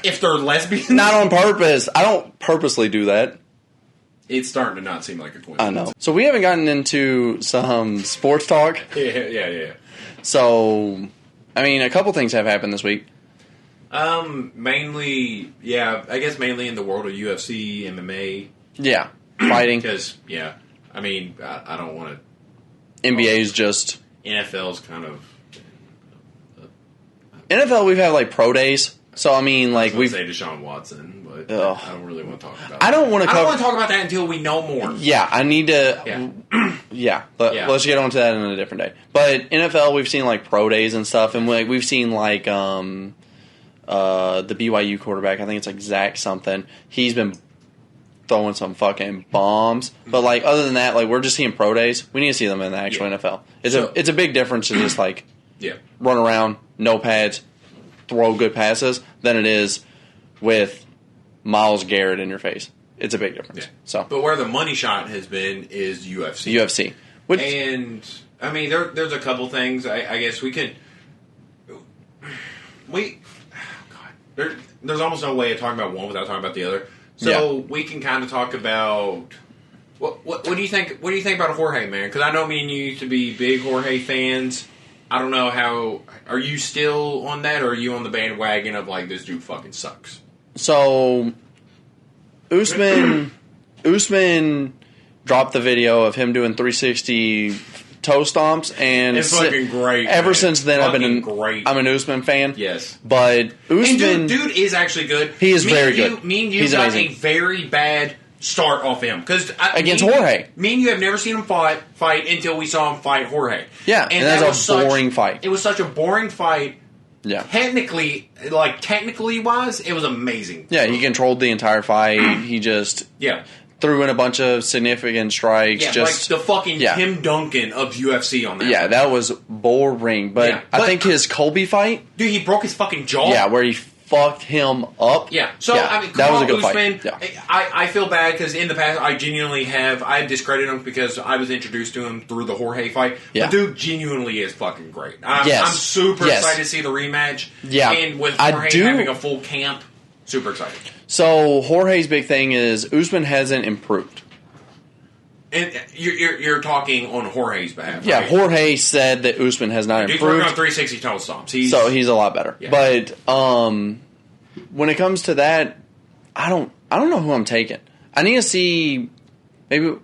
If they're lesbians? Not on purpose. I don't purposely do that. It's starting to not seem like a coincidence. I know. So we haven't gotten into some sports talk. Yeah. So, I mean, a couple things have happened this week. Mainly in the world of UFC, MMA. Yeah, fighting. Because, I mean, I don't want to... NBA's just... NFL's kind of... NFL, we've had, like, pro days. So, I mean, like, we've... say Deshaun Watson, but I don't really want to talk about I don't want to talk about that until we know more. Yeah, I need to... Yeah. Let's get on to that in a different day. But NFL, we've seen, like, pro days and stuff, and we've seen, like, the BYU quarterback, I think it's, like, Zach something. He's been throwing some fucking bombs. But, like, other than that, like, we're just seeing pro days. We need to see them in the actual NFL. It's a big difference to just, like, run around, no pads, throw good passes than it is with Myles Garrett in your face. It's a big difference. So, but where the money shot has been is UFC. UFC. And, I mean, there's a couple things. I guess we could... There's almost no way of talking about one without talking about the other. So we can kind of talk about... What do you think? What do you think about Jorge, man? Because I know me and you used to be big Jorge fans. I don't know how... Are you still on that, or are you on the bandwagon of, like, this dude fucking sucks? So, Usman dropped the video of him doing 360 toe stomps, and it's fucking great. Ever since then, I'm an Usman fan. Yes. But Usman... And dude is actually good. He is very good. Me and you got amazing. A very bad... start off him against Jorge. Me and you have never seen him fight until we saw him fight Jorge. Yeah, and that was a boring fight. It was such a boring fight. Yeah, technically wise, it was amazing. Yeah, he controlled the entire fight. He just threw in a bunch of significant strikes. Yeah, just like the fucking Tim Duncan of UFC on that. Yeah, that was boring. But I think his Colby fight, dude, he broke his fucking jaw. Yeah, where he fucked him up. Yeah, so I mean, that was a good Usman, fight. Yeah. I feel bad because in the past I genuinely I discredited him because I was introduced to him through the Jorge fight. Yeah. The dude genuinely is fucking great. I'm super excited to see the rematch. Yeah, and with Jorge having a full camp. Super excited. So Jorge's big thing is Usman hasn't improved. And you're talking on Jorge's behalf, yeah, right? Jorge said that Usman has not improved. He's working on 360 total stomps. He's a lot better. Yeah. But when it comes to that, I don't know who I'm taking. I need to see. Maybe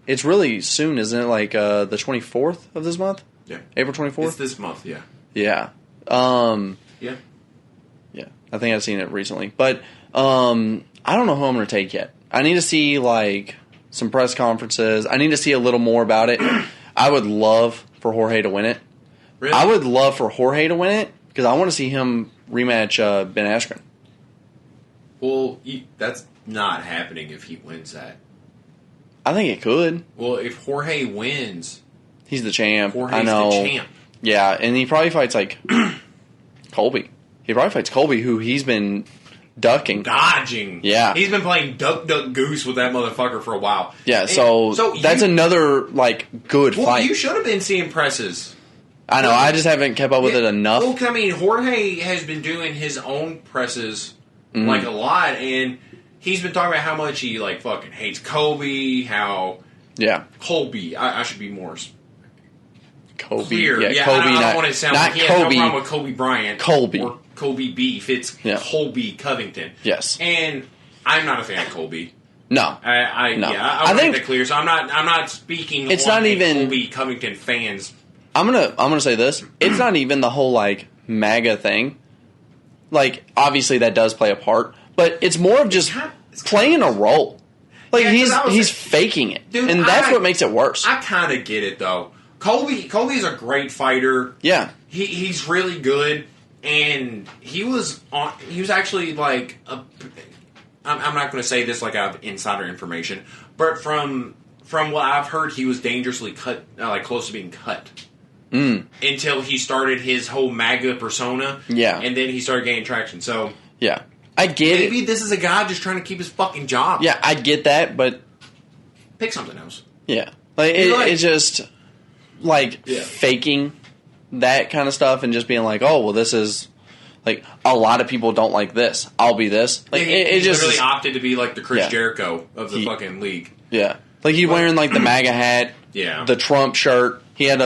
it's really soon, isn't it? Like the 24th of this month. Yeah, April 24th. It's this month. Yeah. Yeah. Yeah. Yeah. I think I've seen it recently, but I don't know who I'm going to take yet. I need to see like some press conferences. I need to see a little more about it. I would love for Jorge to win it. Really? I would love for Jorge to win it because I want to see him rematch Ben Askren. Well, that's not happening if he wins that. I think it could. Well, if Jorge wins, he's the champ. Jorge's I know. the champ. Yeah, and he probably fights like Colby. He probably fights Colby, who he's been dodging. Yeah, he's been playing duck goose with that motherfucker for a while. Yeah, so that's another like good fight. You should have been seeing presses. I know. I just haven't kept up with it enough. Well, I mean, Jorge has been doing his own presses like a lot, and he's been talking about how much he like fucking hates Colby. How Colby. I should be more Colby. Clear. Yeah, Colby. I don't want to sound like he has no problem with Kobe Bryant. Colby. Or Colby beef. It's Colby Covington. Yes. And I'm not a fan of Colby. No. I want to make that clear. So I'm not speaking it's on not even Colby Covington fans. I'm gonna say this. It's not even the whole like MAGA thing. Like obviously that does play a part, but it's more of just playing a role. Like he's faking it. Dude, and that's what makes it worse. I kind of get it though. Colby's a great fighter. Yeah. He's really good. And he was actually like I'm not going to say this like I have insider information, but from what I've heard, he was dangerously cut, like close to being cut, until he started his whole MAGA persona. Yeah, and then he started gaining traction. So yeah, I get it. Maybe this is a guy just trying to keep his fucking job. Yeah, I get that, but pick something else. Yeah, it's just like faking that kind of stuff and just being like, oh, well, this is like a lot of people don't like this. I'll be this. Like he just really opted to be like the Chris Jericho of the fucking league. Yeah, like he's wearing like the MAGA hat, the Trump shirt. He had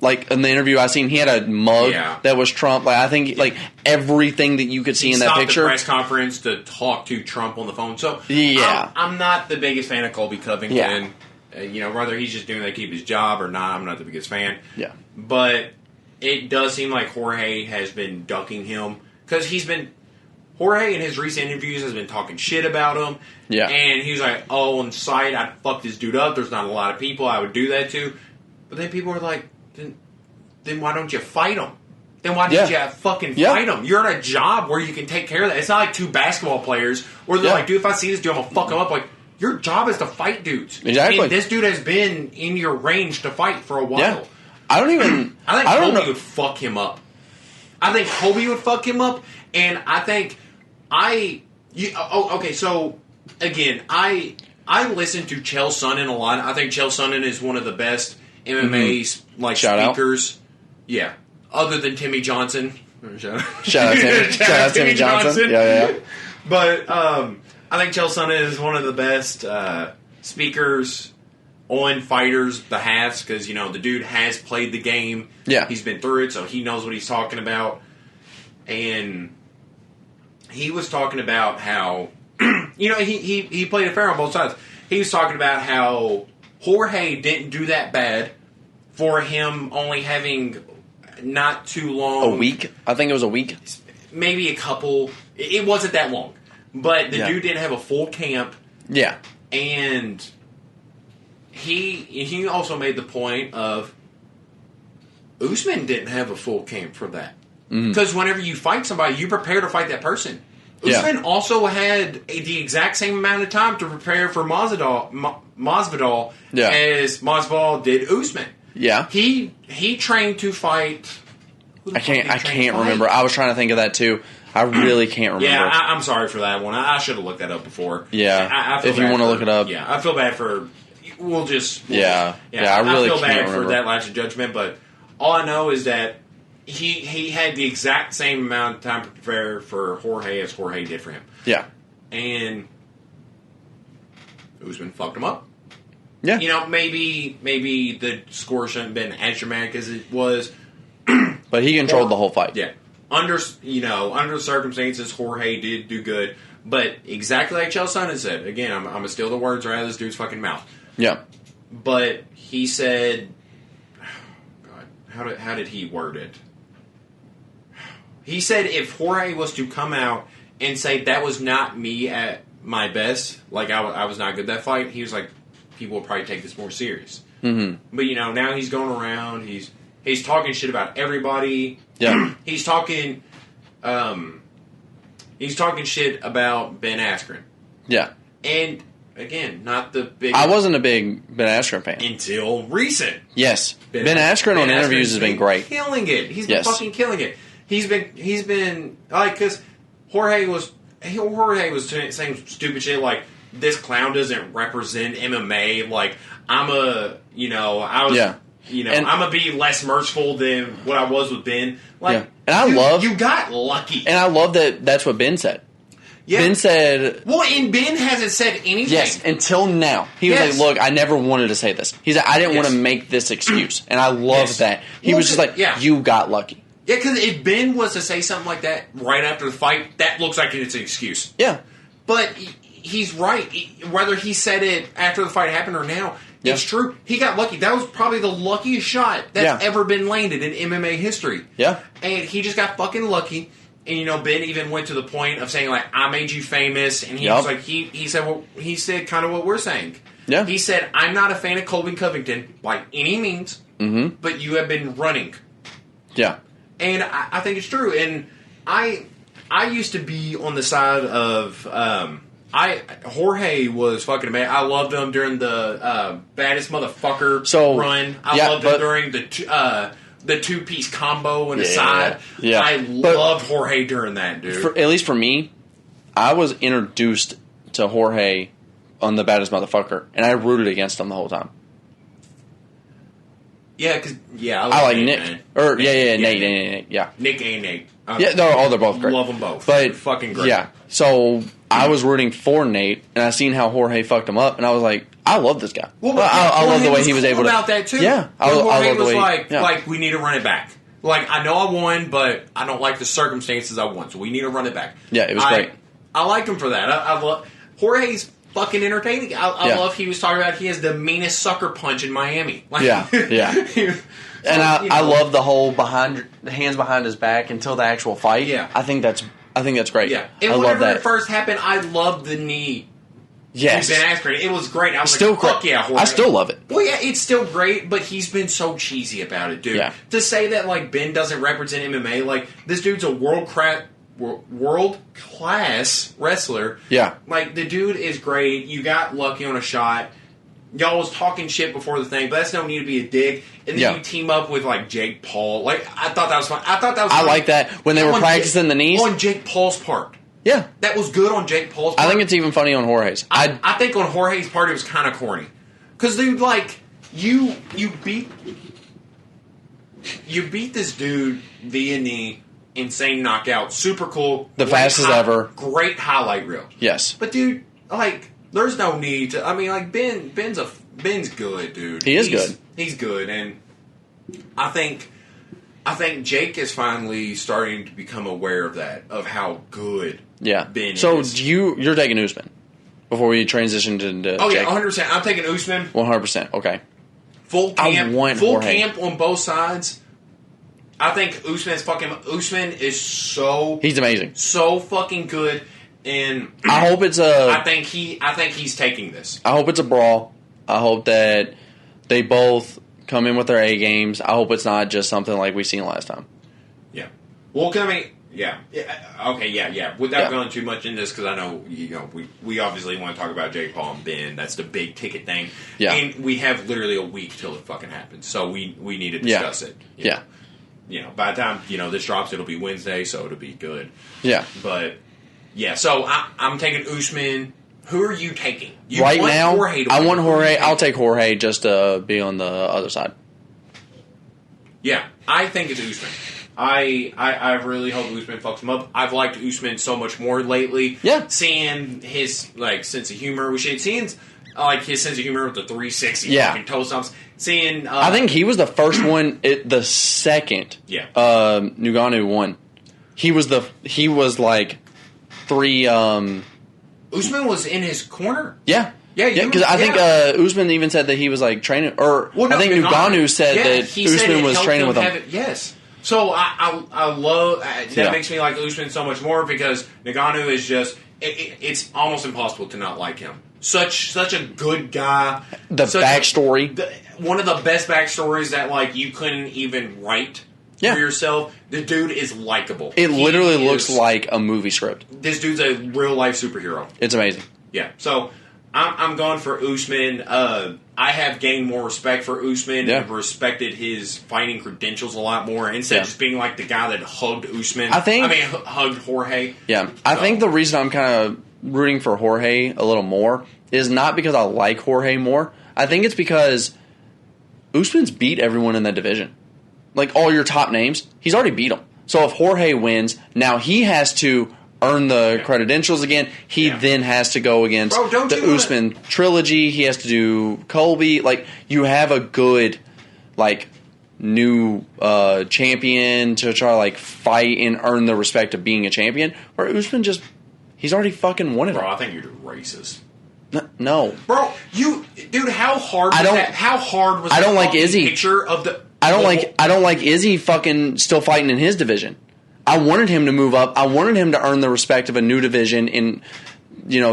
like in the interview I seen, he had a mug that was Trump. Like I think like everything that you could see in that picture. The press conference to talk to Trump on the phone. So I'm not the biggest fan of Colby Covington. Yeah. Whether he's just doing that to keep his job or not, I'm not the biggest fan. Yeah, but it does seem like Jorge has been ducking him because Jorge in his recent interviews has been talking shit about him. Yeah, and he was like, "Oh, on site, I'd fuck this dude up. There's not a lot of people I would do that to." But then people are like, "Then why don't you fight him? Then why didn't you fucking fight him? You're in a job where you can take care of that. It's not like two basketball players where they're like, dude, if I see this dude, I'm gonna fuck him up. Like, your job is to fight dudes. Exactly. And this dude has been in your range to fight for a while. Yeah. I think Colby would fuck him up. I think Colby would fuck him up, and I think okay, so again, I listen to Chael Sonnen a lot. I think Chael Sonnen is one of the best MMA speakers. Yeah, other than Timmy Johnson. Shout out Timmy Johnson. Yeah. But I think Chael Sonnen is one of the best speakers on fighters' behalfs because, the dude has played the game. Yeah. He's been through it, so he knows what he's talking about. And he was talking about how, he played it fair on both sides. He was talking about how Jorge didn't do that bad for him only having not too long. A week? I think it was a week. Maybe a couple. It wasn't that long. But the dude didn't have a full camp. Yeah. And he also made the point of Usman didn't have a full camp for that. Because whenever you fight somebody, you prepare to fight that person. Usman also had the exact same amount of time to prepare for Masvidal as Masvidal did Usman. Yeah. He trained to fight. I can't remember. I was trying to think of that too. I really can't remember. Yeah, I'm sorry for that one. I should have looked that up before. Yeah, I feel if you want to look it up. Yeah, I feel bad for... I really feel can't bad for that latch of judgment, but all I know is that he had the exact same amount of time to prepare for Jorge as Jorge did for him. Yeah. And Usman fucked him up. Yeah. You know, maybe the score shouldn't have been as dramatic as it was. But he controlled the whole fight. Yeah. Under the circumstances, Jorge did do good. But exactly like Chael Sonnen said, again, I'm going to steal the words right out of this dude's fucking mouth. Yeah. But he said, God, how did he word it? He said if Jorge was to come out and say that was not me at my best, like I was not good at that fight, he was like, people will probably take this more serious. Mm-hmm. But now he's going around, he's talking shit about everybody. Yeah. He's talking shit about Ben Askren. Yeah. And again, not the big. I wasn't a big Ben Askren fan until recent. Yes, Ben Askren on interviews has been great, killing it. He's been fucking killing it. He's been like, because Jorge was saying stupid shit like, this clown doesn't represent MMA. Like, I'm gonna be less merciful than what I was with Ben. Like, and you got lucky. And I love that. That's what Ben said. Yeah. Ben said... Well, and Ben hasn't said anything. Yes, until now. He was like, look, I never wanted to say this. He said, I didn't want to make this excuse. And I love that. He was just like, you got lucky. Yeah, because if Ben was to say something like that right after the fight, that looks like it's an excuse. Yeah. But he's right. Whether he said it after the fight happened or now, it's true. He got lucky. That was probably the luckiest shot that's ever been landed in MMA history. Yeah. And he just got fucking lucky. And Ben even went to the point of saying like, "I made you famous," and he was like, he said kind of what we're saying. Yeah. He said, "I'm not a fan of Colby Covington by any means, but you have been running." Yeah. And I think it's true. And I used to be on the side of Jorge was fucking amazing. I loved him during the baddest motherfucker run. I loved him during the two-piece combo and the side. Yeah. I loved Jorge during that, dude. At least for me, I was introduced to Jorge on the baddest motherfucker, and I rooted against him the whole time. Yeah, because I like Nick. Man. Nate. Yeah, Nick and Nate. They're both great. Love them both. But they're fucking great. Yeah, so I was rooting for Nate, and I seen how Jorge fucked him up, and I was like, I love this guy. Well, I love the way he was able to. About that too. Yeah, I love the way. Like we need to run it back. Like, I know I won, but I don't like the circumstances I won, so we need to run it back. Yeah, it was great. I like him for that. I love Jorge's fucking entertaining. I love he was talking about he has the meanest sucker punch in Miami. Like, yeah. And I love the whole the hands behind his back until the actual fight. Yeah, I think that's great. Yeah, and whenever it first happened, I loved the knee. Yes, Ben Askren. It was great. I was still like, fuck yeah, Jorge. I still love it. Well, yeah, it's still great, but he's been so cheesy about it, dude. Yeah. To say that like Ben doesn't represent MMA, like this dude's a world class wrestler. Yeah, like the dude is great. You got lucky on a shot. Y'all was talking shit before the thing, but that's no need to be a dick. And then you team up with like Jake Paul. Like I thought that was fun. I like that when they were practicing the knees on Jake Paul's part. Yeah, that was good on Jake Paul's part. I think it's even funny on Jorge's. I think on Jorge's part it was kind of corny, because dude, like you beat this dude via knee, insane knockout, super cool, the fastest ever, great highlight reel. Yes, but dude, like there's no need to. I mean, like Ben's good, dude. He's good. He's good, and I think Jake is finally starting to become aware of that, of how good Ben so is. You're taking Usman before we transitioned into Jake. 100%. I'm taking Usman. 100%. Okay. Full camp on both sides. I think Usman is so... He's amazing. So fucking good, and I hope it's a... I think he's taking this. I hope it's a brawl. I hope that they both come in with their A games. I hope it's not just something like we seen last time. Yeah. Well, coming... Yeah. Okay, yeah. Without going too much in this, because I know, we obviously want to talk about Jake Paul and Ben. That's the big ticket thing. Yeah. And we have literally a week till it fucking happens. So we need to discuss it. By the time, this drops, it'll be Wednesday, so it'll be good. Yeah. But, yeah, so I'm taking Usman. Who are you taking? Right now, I want Jorge. I'll take Jorge just to be on the other side. Yeah, I think it's Usman. I really hope Usman fucks him up. I've liked Usman so much more lately. Yeah. Seeing his sense of humor, seeing his sense of humor with the 360 fucking toe stomps. Seeing, I think he was the first one. The second, Ngannou won. He was like 3. Usman was in his corner. Yeah. Yeah, because I think Usman even said that he was like training, I think Ngannou said that Usman was training with him. Yes. So I love that. Makes me like Usman so much more because Ngannou is just it's almost impossible to not like him. Such a good guy. The backstory, one of the best backstories that you couldn't even write for yourself. The dude is likable. It literally looks like a movie script. This dude's a real life superhero. It's amazing. Yeah. So I'm going for Usman. I have gained more respect for Usman and respected his fighting credentials a lot more instead of just being like the guy that hugged Usman. Hugged Jorge. Yeah. I think the reason I'm kind of rooting for Jorge a little more is not because I like Jorge more. I think it's because Usman's beat everyone in that division. Like all your top names, he's already beat them. So if Jorge wins, now he has to earn the credentials again. He then has to go against the Usman trilogy. He has to do Colby. Like, you have a good, new champion to try to, fight and earn the respect of being a champion. Where Usman he's already fucking won it. Bro, I think you're racist. No. Bro, dude, how hard was that? How hard was I don't that like Izzy. picture of the... I don't like Izzy fucking still fighting in his division. I wanted him to move up. I wanted him to earn the respect of a new division and,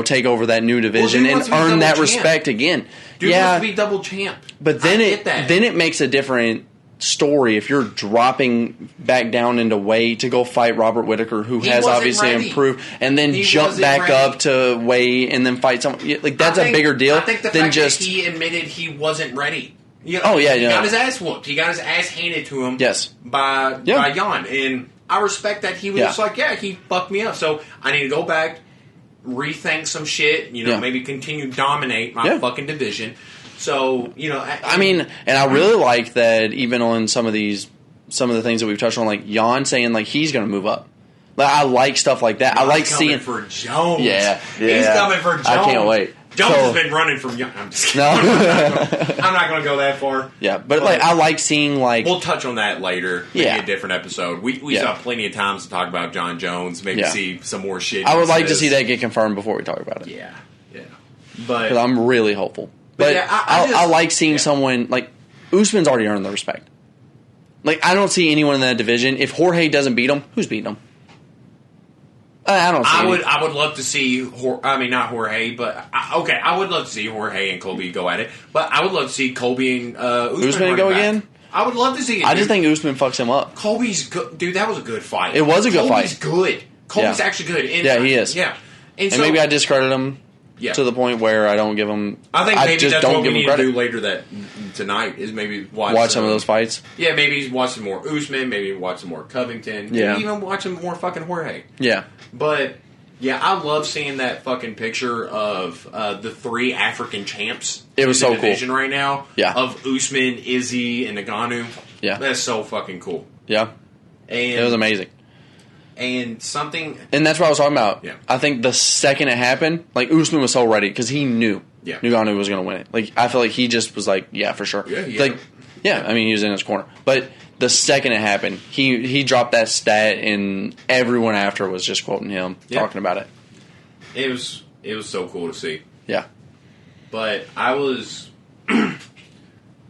take over that new division and earn that respect again. Dude wants to be double champ. But then it makes a different story if you're dropping back down into weight to go fight Robert Whittaker, who has obviously improved, and then jump back up to weight and then fight someone. That's a bigger deal I think the than fact just that he admitted he wasn't ready. He got his ass whooped. He got his ass handed to him. Yes. By Jan, and I respect that he was just like, he fucked me up. So I need to go back, rethink some shit. Maybe continue to dominate my fucking division. So and I really like that even on some of the things that we've touched on, like Jan saying he's going to move up. I like stuff like that. I like seeing for Jones. Yeah, he's coming for Jones. I can't wait. Jones has been running from Jan. I'm just kidding. No. I'm not going to go that far. Yeah, but I like seeing we'll touch on that later. Maybe a different episode. We still have plenty of times to talk about John Jones. Maybe see some more shit. I would like to see that get confirmed before we talk about it. Yeah. But because I'm really hopeful. But I like seeing someone Usman's already earned the respect. I don't see anyone in that division. If Jorge doesn't beat him, who's beating him? I don't see. I would love to see. Not Jorge, but I would love to see Jorge and Colby go at it. But I would love to see Colby and Usman go again. I would love to see it. I just think Usman fucks him up. Colby's good, dude. That was a good fight. It was a good fight. Colby's good. Colby's actually good. And, he is. Yeah, and maybe I discredit him. Yeah. To the point where I don't give him. I think maybe that's what we need to do later tonight is maybe watch some of those fights. Yeah, maybe watch some more Usman. Maybe watch some more Covington. Yeah. Maybe even watch some more fucking Jorge. Yeah. But yeah, I love seeing that fucking picture of the 3 African champs. It was so division cool right now. Yeah. Of Usman, Izzy, and Ngannou. Yeah. That's so fucking cool. Yeah. And it was amazing. And that's what I was talking about. Yeah. I think the second it happened, Usman was so ready because he knew Ngannou was going to win it. I feel like he just was for sure. Yeah. He was in his corner. But the second it happened, he dropped that stat, and everyone after was just quoting him, talking about it. It was so cool to see. Yeah. But I was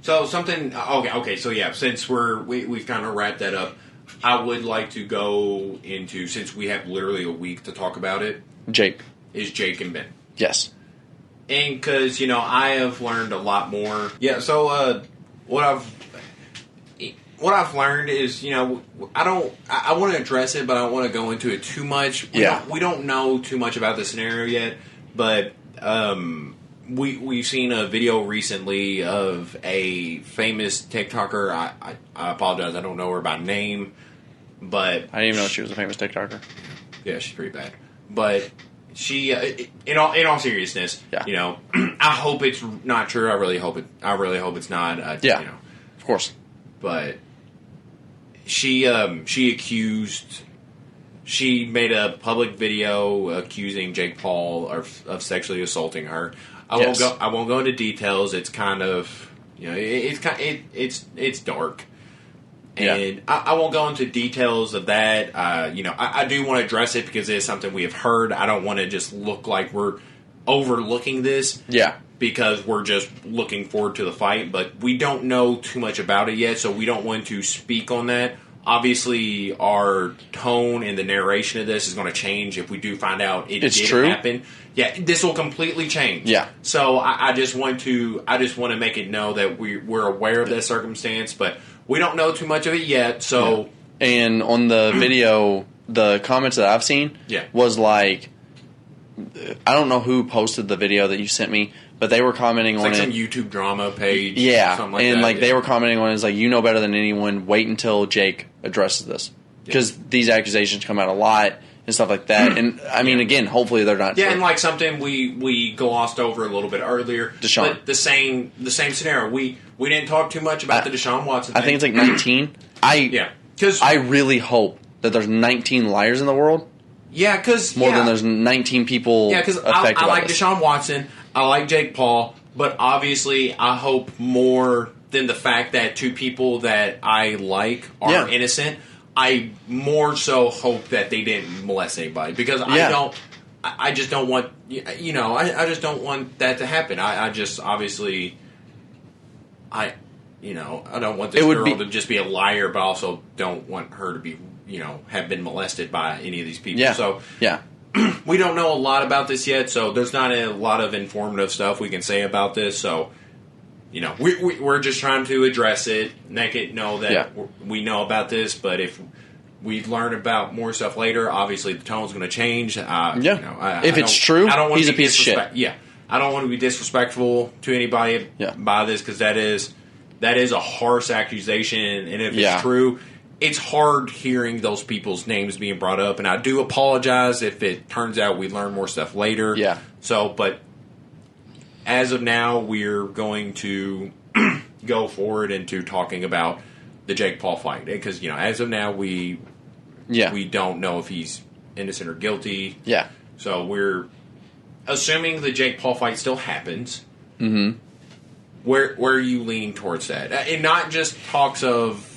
so something. Okay. So yeah, since we've kind of wrapped that up. I would like to go into, since we have literally a week to talk about it. Jake and Ben. Yes. And because, I have learned a lot more. Yeah, so what I've learned is, I want to address it, but I don't want to go into it too much. We don't know too much about the scenario yet, but we've seen a video recently of a famous TikToker. I apologize, I don't know her by name. But I didn't even know she was a famous TikToker. Yeah, she's pretty bad. But she, in all seriousness, I hope it's not true. I really hope it's not. Of course. But she made a public video accusing Jake Paul of sexually assaulting her. I won't go into details. It's kind of, it's dark. And I won't go into details of that. I do want to address it because it is something we have heard. I don't want to just look like we're overlooking this. Yeah. Because we're just looking forward to the fight. But we don't know too much about it yet, so we don't want to speak on that. Obviously, our tone and the narration of this is going to change if we do find out it did happen. Yeah, this will completely change. Yeah. So I just want to make it know that we're aware of that circumstance, but we don't know too much of it yet. So and on the video, the comments that I've seen was like, I don't know who posted the video that you sent me, but they were commenting on some YouTube drama page. Yeah, something like and that. like they were commenting on it as like, you know better than anyone. Wait until Jake addresses this because these accusations come out a lot and stuff like that. And I mean, again, hopefully they're not. Yeah, true. And like something we glossed over a little bit earlier. Deshaun, but the same scenario. We didn't talk too much about the Deshaun Watson thing. I think it's like 19. Because I really hope that there's 19 liars in the world. Yeah, because more than there's 19 people. Yeah, because I like Deshaun Watson. I like Jake Paul, but obviously I hope more than the fact that two people that I like are innocent. I more so hope that they didn't molest anybody because I just don't want I just don't want that to happen. I just obviously I don't want this girl to just be a liar, but also don't want her to be have been molested by any of these people. Yeah. So we don't know a lot about this yet, so there's not a lot of informative stuff we can say about this. So, we're just trying to address it, make it know that we know about this. But if we learn about more stuff later, obviously the tone's going to change. If it's true, he's a piece of shit. Yeah, I don't want to be disrespectful to anybody by this because that is a harsh accusation, and if it's true. It's hard hearing those people's names being brought up, and I do apologize if it turns out we learn more stuff later. Yeah. So, but as of now, we're going to go forward into talking about the Jake Paul fight because as of now we don't know if he's innocent or guilty. Yeah. So we're assuming the Jake Paul fight still happens. Mm-hmm. Where are you leaning towards that? And not just talks of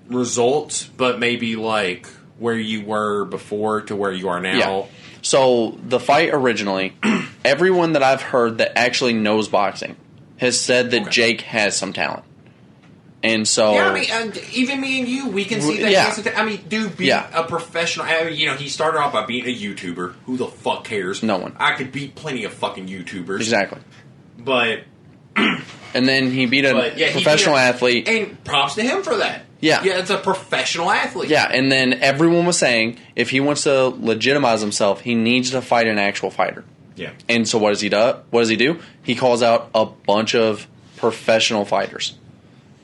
results, but maybe like where you were before to where you are now. Yeah. So the fight originally, everyone that I've heard that actually knows boxing has said that Jake has some talent. And so even me and you, we can see that. Yeah. Dude, beat a professional. He started off by beating a YouTuber. Who the fuck cares? No one. I could beat plenty of fucking YouTubers. Exactly. But and then he beat a professional athlete, and props to him for that. Yeah. Yeah, it's a professional athlete. Yeah, and then everyone was saying if he wants to legitimize himself, he needs to fight an actual fighter. Yeah. And so what does he do? He calls out a bunch of professional fighters.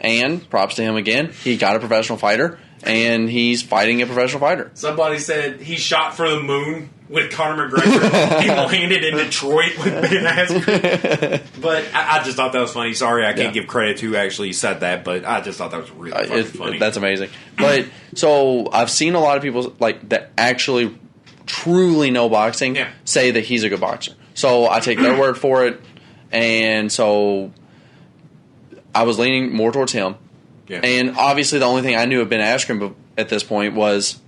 And props to him again, he got a professional fighter, and he's fighting a professional fighter. Somebody said he shot for the moon with Conor McGregor. He landed in Detroit with Ben Askren. But I just thought that was funny. Sorry, I can't give credit to who actually said that, but I just thought that was really funny. That's amazing. But so I've seen a lot of people like that actually truly know boxing say that he's a good boxer. So I take their word for it, and so I was leaning more towards him. Yeah. And obviously the only thing I knew of Ben Askren at this point was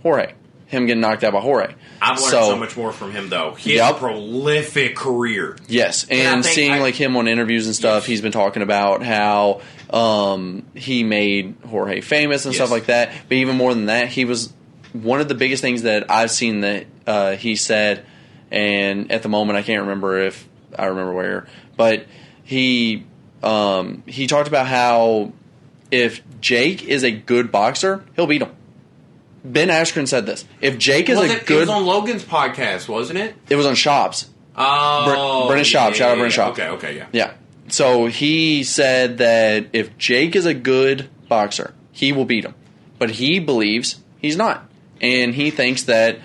Jorge. Him getting knocked out by Jorge. I've learned so much more from him, though. He has a prolific career. Yes, and seeing like him on interviews and stuff, he's been talking about how he made Jorge famous and stuff like that. But even more than that, he was one of the biggest things that I've seen that he said, and at the moment I can't remember if I remember where, but he talked about how if Jake is a good boxer, he'll beat him. Ben Askren said this. If Jake is It was on Logan's podcast, wasn't it? It was on Schaub's. Oh. Brendan Schaub. Shout out Brendan Schaub. Okay, yeah. Yeah. So he said that if Jake is a good boxer, he will beat him. But he believes he's not. And he thinks that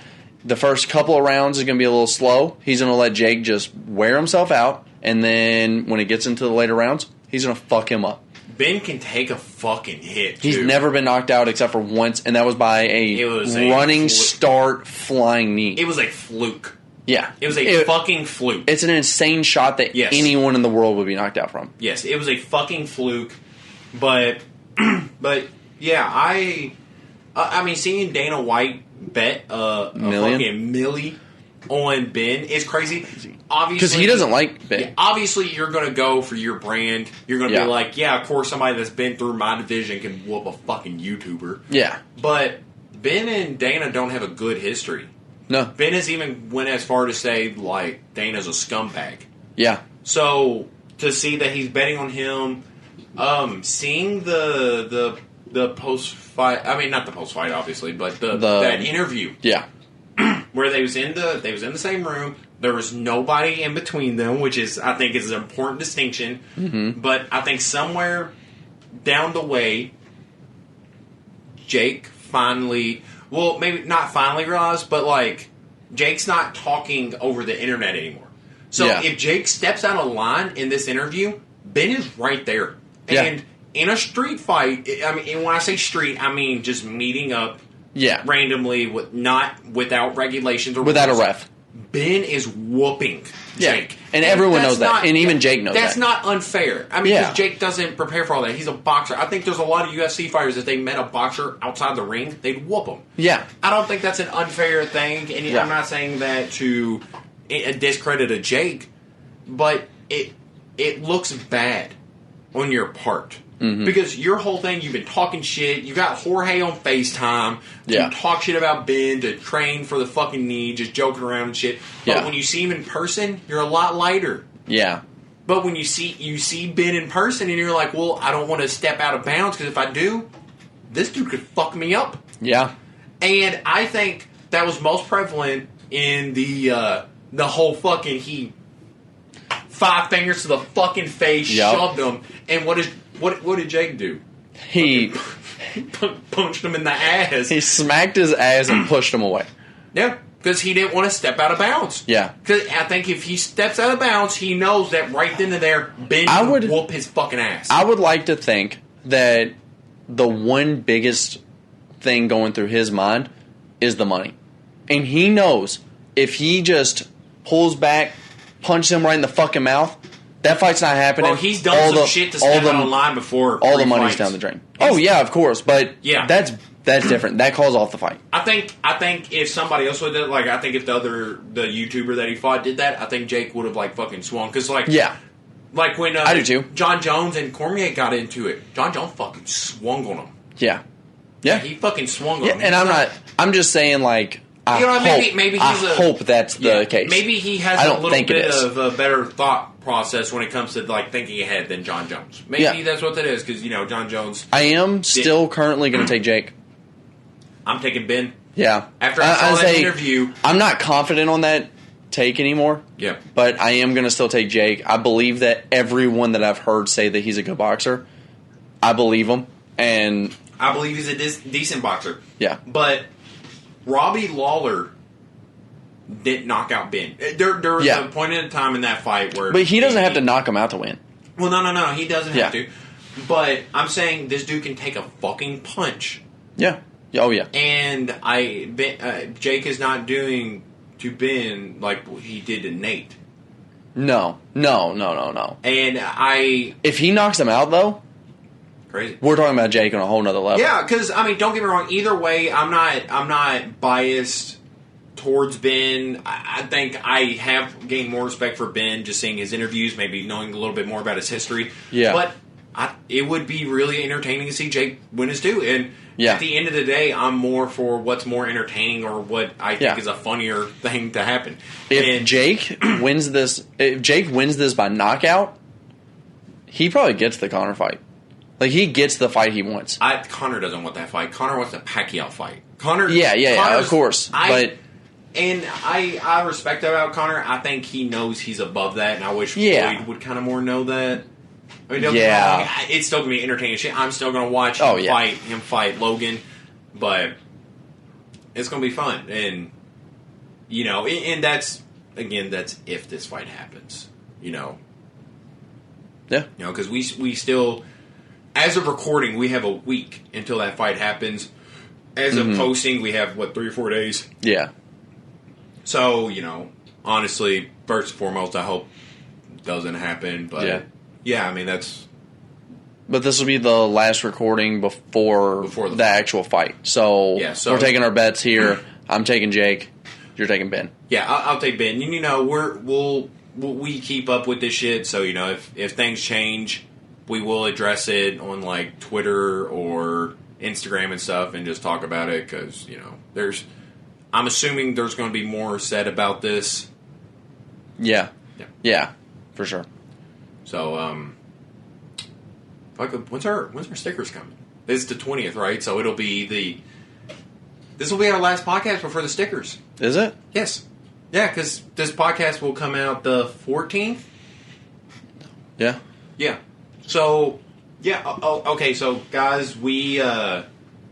the first couple of rounds is going to be a little slow. He's going to let Jake just wear himself out. And then when it gets into the later rounds, he's going to fuck him up. Ben can take a fucking hit, too. He's never been knocked out except for once, and that was by a running start flying knee. It was a fluke. Yeah. It was a fucking fluke. It's an insane shot that anyone in the world would be knocked out from. Yes, it was a fucking fluke. But yeah, I mean, seeing Dana White bet a fucking milli on Ben is crazy. Obviously, because he doesn't like Ben. Yeah, obviously, you're going to go for your brand. You're going to be like, yeah, of course, somebody that's been through my division can whoop a fucking YouTuber. Yeah. But Ben and Dana don't have a good history. No. Ben has even went as far to say, like, Dana's a scumbag. Yeah. So, to see that he's betting on him, seeing the post-fight, I mean, not the post-fight, obviously, but that interview. Yeah. Where they was in the same room. There was nobody in between them, which I think is an important distinction. Mm-hmm. But I think somewhere down the way, Jake finally, well, maybe not finally realized, but like Jake's not talking over the internet anymore. So if Jake steps out of line in this interview, Ben is right there. And in a street fight, I mean, and when I say street, I mean just meeting up randomly, without regulations or without a ref. Ben is whooping Jake. And everyone knows that. And even Jake knows that. That's not unfair. I mean, because Jake doesn't prepare for all that. He's a boxer. I think there's a lot of UFC fighters, if they met a boxer outside the ring, they'd whoop him. Yeah. I don't think that's an unfair thing. And I'm not saying that to discredit a Jake, but it looks bad on your part. Mm-hmm. Because your whole thing, you've been talking shit. You got Jorge on FaceTime. You talk shit about Ben to train for the fucking knee, just joking around and shit. But when you see him in person, you're a lot lighter. Yeah. But when you see Ben in person and you're like, well, I don't want to step out of bounds because if I do, this dude could fuck me up. Yeah. And I think that was most prevalent in the whole fucking he 5 fingers to the fucking face, shoved him, and what did Jake do? He punched him in the ass. He smacked his ass and pushed him away. Yeah, because he didn't want to step out of bounds. Yeah. Because I think if he steps out of bounds, he knows that right then and there, Ben would whoop his fucking ass. I would like to think that the one biggest thing going through his mind is the money. And he knows if he just pulls back, punches him right in the fucking mouth, that fight's not happening. Well, he's done some shit to step out of line before. All the money's down the drain. Oh yeah, of course, but that's different. That calls off the fight. I think if somebody else would do it, like I think if the YouTuber that he fought did that, I think Jake would have like fucking swung because like when I do too. John Jones and Cormier got into it, John Jones fucking swung on him. Yeah, he fucking swung on him. And I'm just saying like. I hope that's the case. Maybe he has a little bit of a better thought process when it comes to like thinking ahead than John Jones. Maybe that's what that is because John Jones. I am still currently going to take Jake. I'm taking Ben. Yeah. After I saw that interview, I'm not confident on that take anymore. Yeah. But I am going to still take Jake. I believe that everyone that I've heard say that he's a good boxer, I believe him, and I believe he's a decent boxer. Yeah. But Robbie Lawler didn't knock out Ben. There was a point in time in that fight where... But he doesn't have to knock him out to win. Well, no. He doesn't have to. But I'm saying this dude can take a fucking punch. Yeah. Oh, yeah. And Jake is not doing to Ben like he did to Nate. No. And if he knocks him out, though... Crazy. We're talking about Jake on a whole nother level. Yeah, because I mean, don't get me wrong. Either way, I'm not biased towards Ben. I think I have gained more respect for Ben just seeing his interviews, maybe knowing a little bit more about his history. Yeah, but it would be really entertaining to see Jake win his due. And at the end of the day, I'm more for what's more entertaining or what I think is a funnier thing to happen. If Jake wins this by knockout, he probably gets the Conor fight. Like, he gets the fight he wants. Conor doesn't want that fight. Conor wants a Pacquiao fight. Conor... Yeah, of course. I respect that about Conor. I think he knows he's above that, and I wish Floyd would kind of more know that. I mean, don't get me wrong, it's still going to be entertaining shit. I'm still going to watch him fight Logan, but it's going to be fun. And, and that's if this fight happens, Yeah. Because we still... as of recording, we have a week until that fight happens. As of posting, we have, 3 or 4 days? Yeah. So, honestly, first and foremost, I hope it doesn't happen. But, yeah, I mean, that's... But this will be the last recording before the actual fight. So, we're taking our bets here. I'm taking Jake. You're taking Ben. Yeah, I'll take Ben. And, we keep up with this shit. So, if things change, we will address it on, Twitter or Instagram and stuff and just talk about it. Because, I'm assuming there's going to be more said about this. Yeah, for sure. So, when's our stickers coming? It's the 20th, right? So this will be our last podcast before the stickers. Is it? Yes. Yeah, because this podcast will come out the 14th. Yeah. Yeah. So, yeah. Okay. So, guys, we're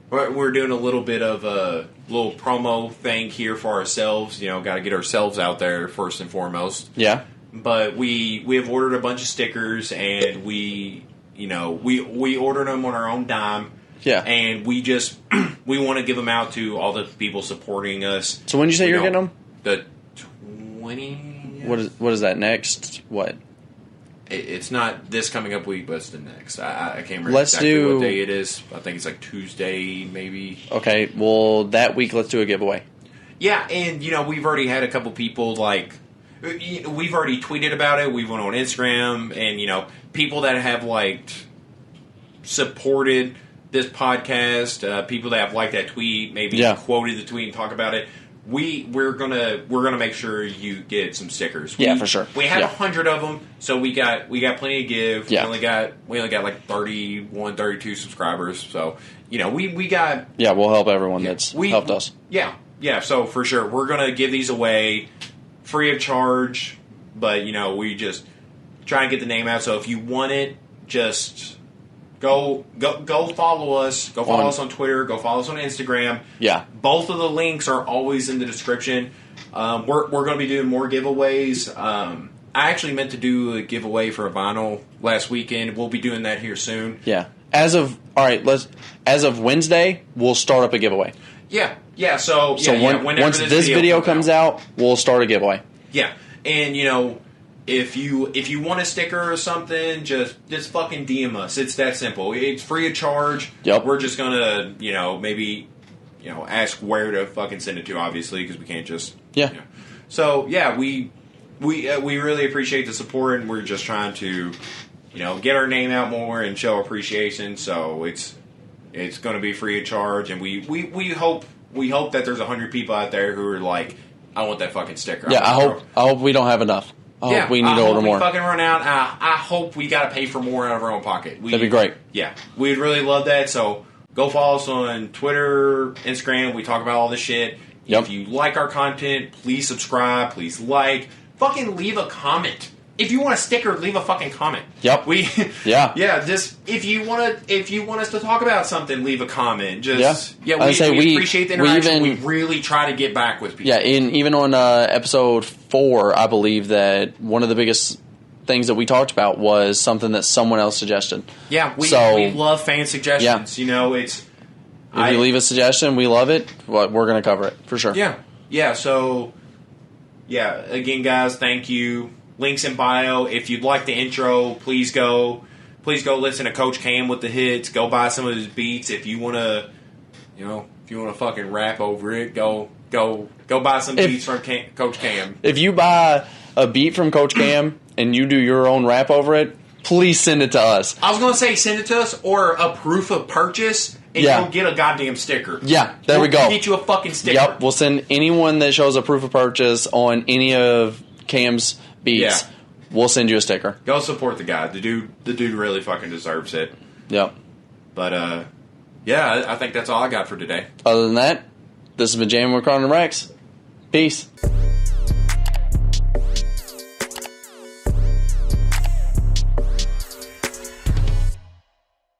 doing a little bit of a little promo thing here for ourselves. Got to get ourselves out there first and foremost. Yeah. But we have ordered a bunch of stickers, and we ordered them on our own dime. Yeah. And we want to give them out to all the people supporting us. So when did you say you're getting them? The 20... What is that next? What? It's not this coming up week, but it's the next. I can't remember exactly what day it is. I think it's Tuesday, maybe. Okay, well, that week, let's do a giveaway. Yeah, and, we've already had a couple people, we've already tweeted about it. We went on Instagram, and, people that have, supported this podcast, people that have liked that tweet, maybe quoted the tweet and talk about it. We're gonna make sure you get some stickers. For sure. We have 100 of them, so we got plenty to give. Yeah. We only got 31, 32 subscribers. So we got. Yeah, we'll help everyone that's helped us. Yeah. So for sure, we're gonna give these away free of charge. But we just try and get the name out. So if you want it, just. Go follow us. Go follow us on Twitter. Go follow us on Instagram. Yeah. Both of the links are always in the description. We're going to be doing more giveaways. I actually meant to do a giveaway for a vinyl last weekend. We'll be doing that here soon. Yeah. As of Wednesday, we'll start up a giveaway. Yeah. So once this video comes out, we'll start a giveaway. Yeah. And If you want a sticker or something, just fucking DM us. It's that simple. It's free of charge. Yep. We're just gonna, maybe, ask where to fucking send it to, obviously, because we can't just. Yeah. So yeah, we really appreciate the support, and we're just trying to, get our name out more and show appreciation. So it's going to be free of charge, and we hope that there's 100 people out there who are like, I want that fucking sticker. Yeah, I hope we don't have enough. We need to order more. I hope we fucking run out. I hope we got to pay for more out of our own pocket. That'd be great. Yeah, we'd really love that. So go follow us on Twitter, Instagram. We talk about all this shit. Yep. If you like our content, please subscribe. Please like. Fucking leave a comment. If you want a sticker, leave a fucking comment. Yep. Just if you want us to talk about something, leave a comment. We appreciate the interaction. We really try to get back with people. Yeah, and even on episode 4, I believe that one of the biggest things that we talked about was something that someone else suggested. Yeah, we love fan suggestions. Yeah. If you leave a suggestion, we love it. We're going to cover it for sure. Yeah. So, again, guys, thank you. Links in bio. If you'd like the intro, please go listen to Coach Cam with the hits. Go buy some of his beats. If you wanna, fucking rap over it, go buy some beats from Coach Cam. If you buy a beat from Coach Cam and you do your own rap over it, please send it to us. I was gonna say send it to us or a proof of purchase, and you'll get a goddamn sticker. Yeah, there we go. We'll get you a fucking sticker. Yep, we'll send anyone that shows a proof of purchase on any of Cam's beats. Yeah. We'll send you a sticker. Go support the guy. The dude really fucking deserves it. Yep. But I think that's all I got for today. Other than that, this has been Jammin with Kron Rex. Peace.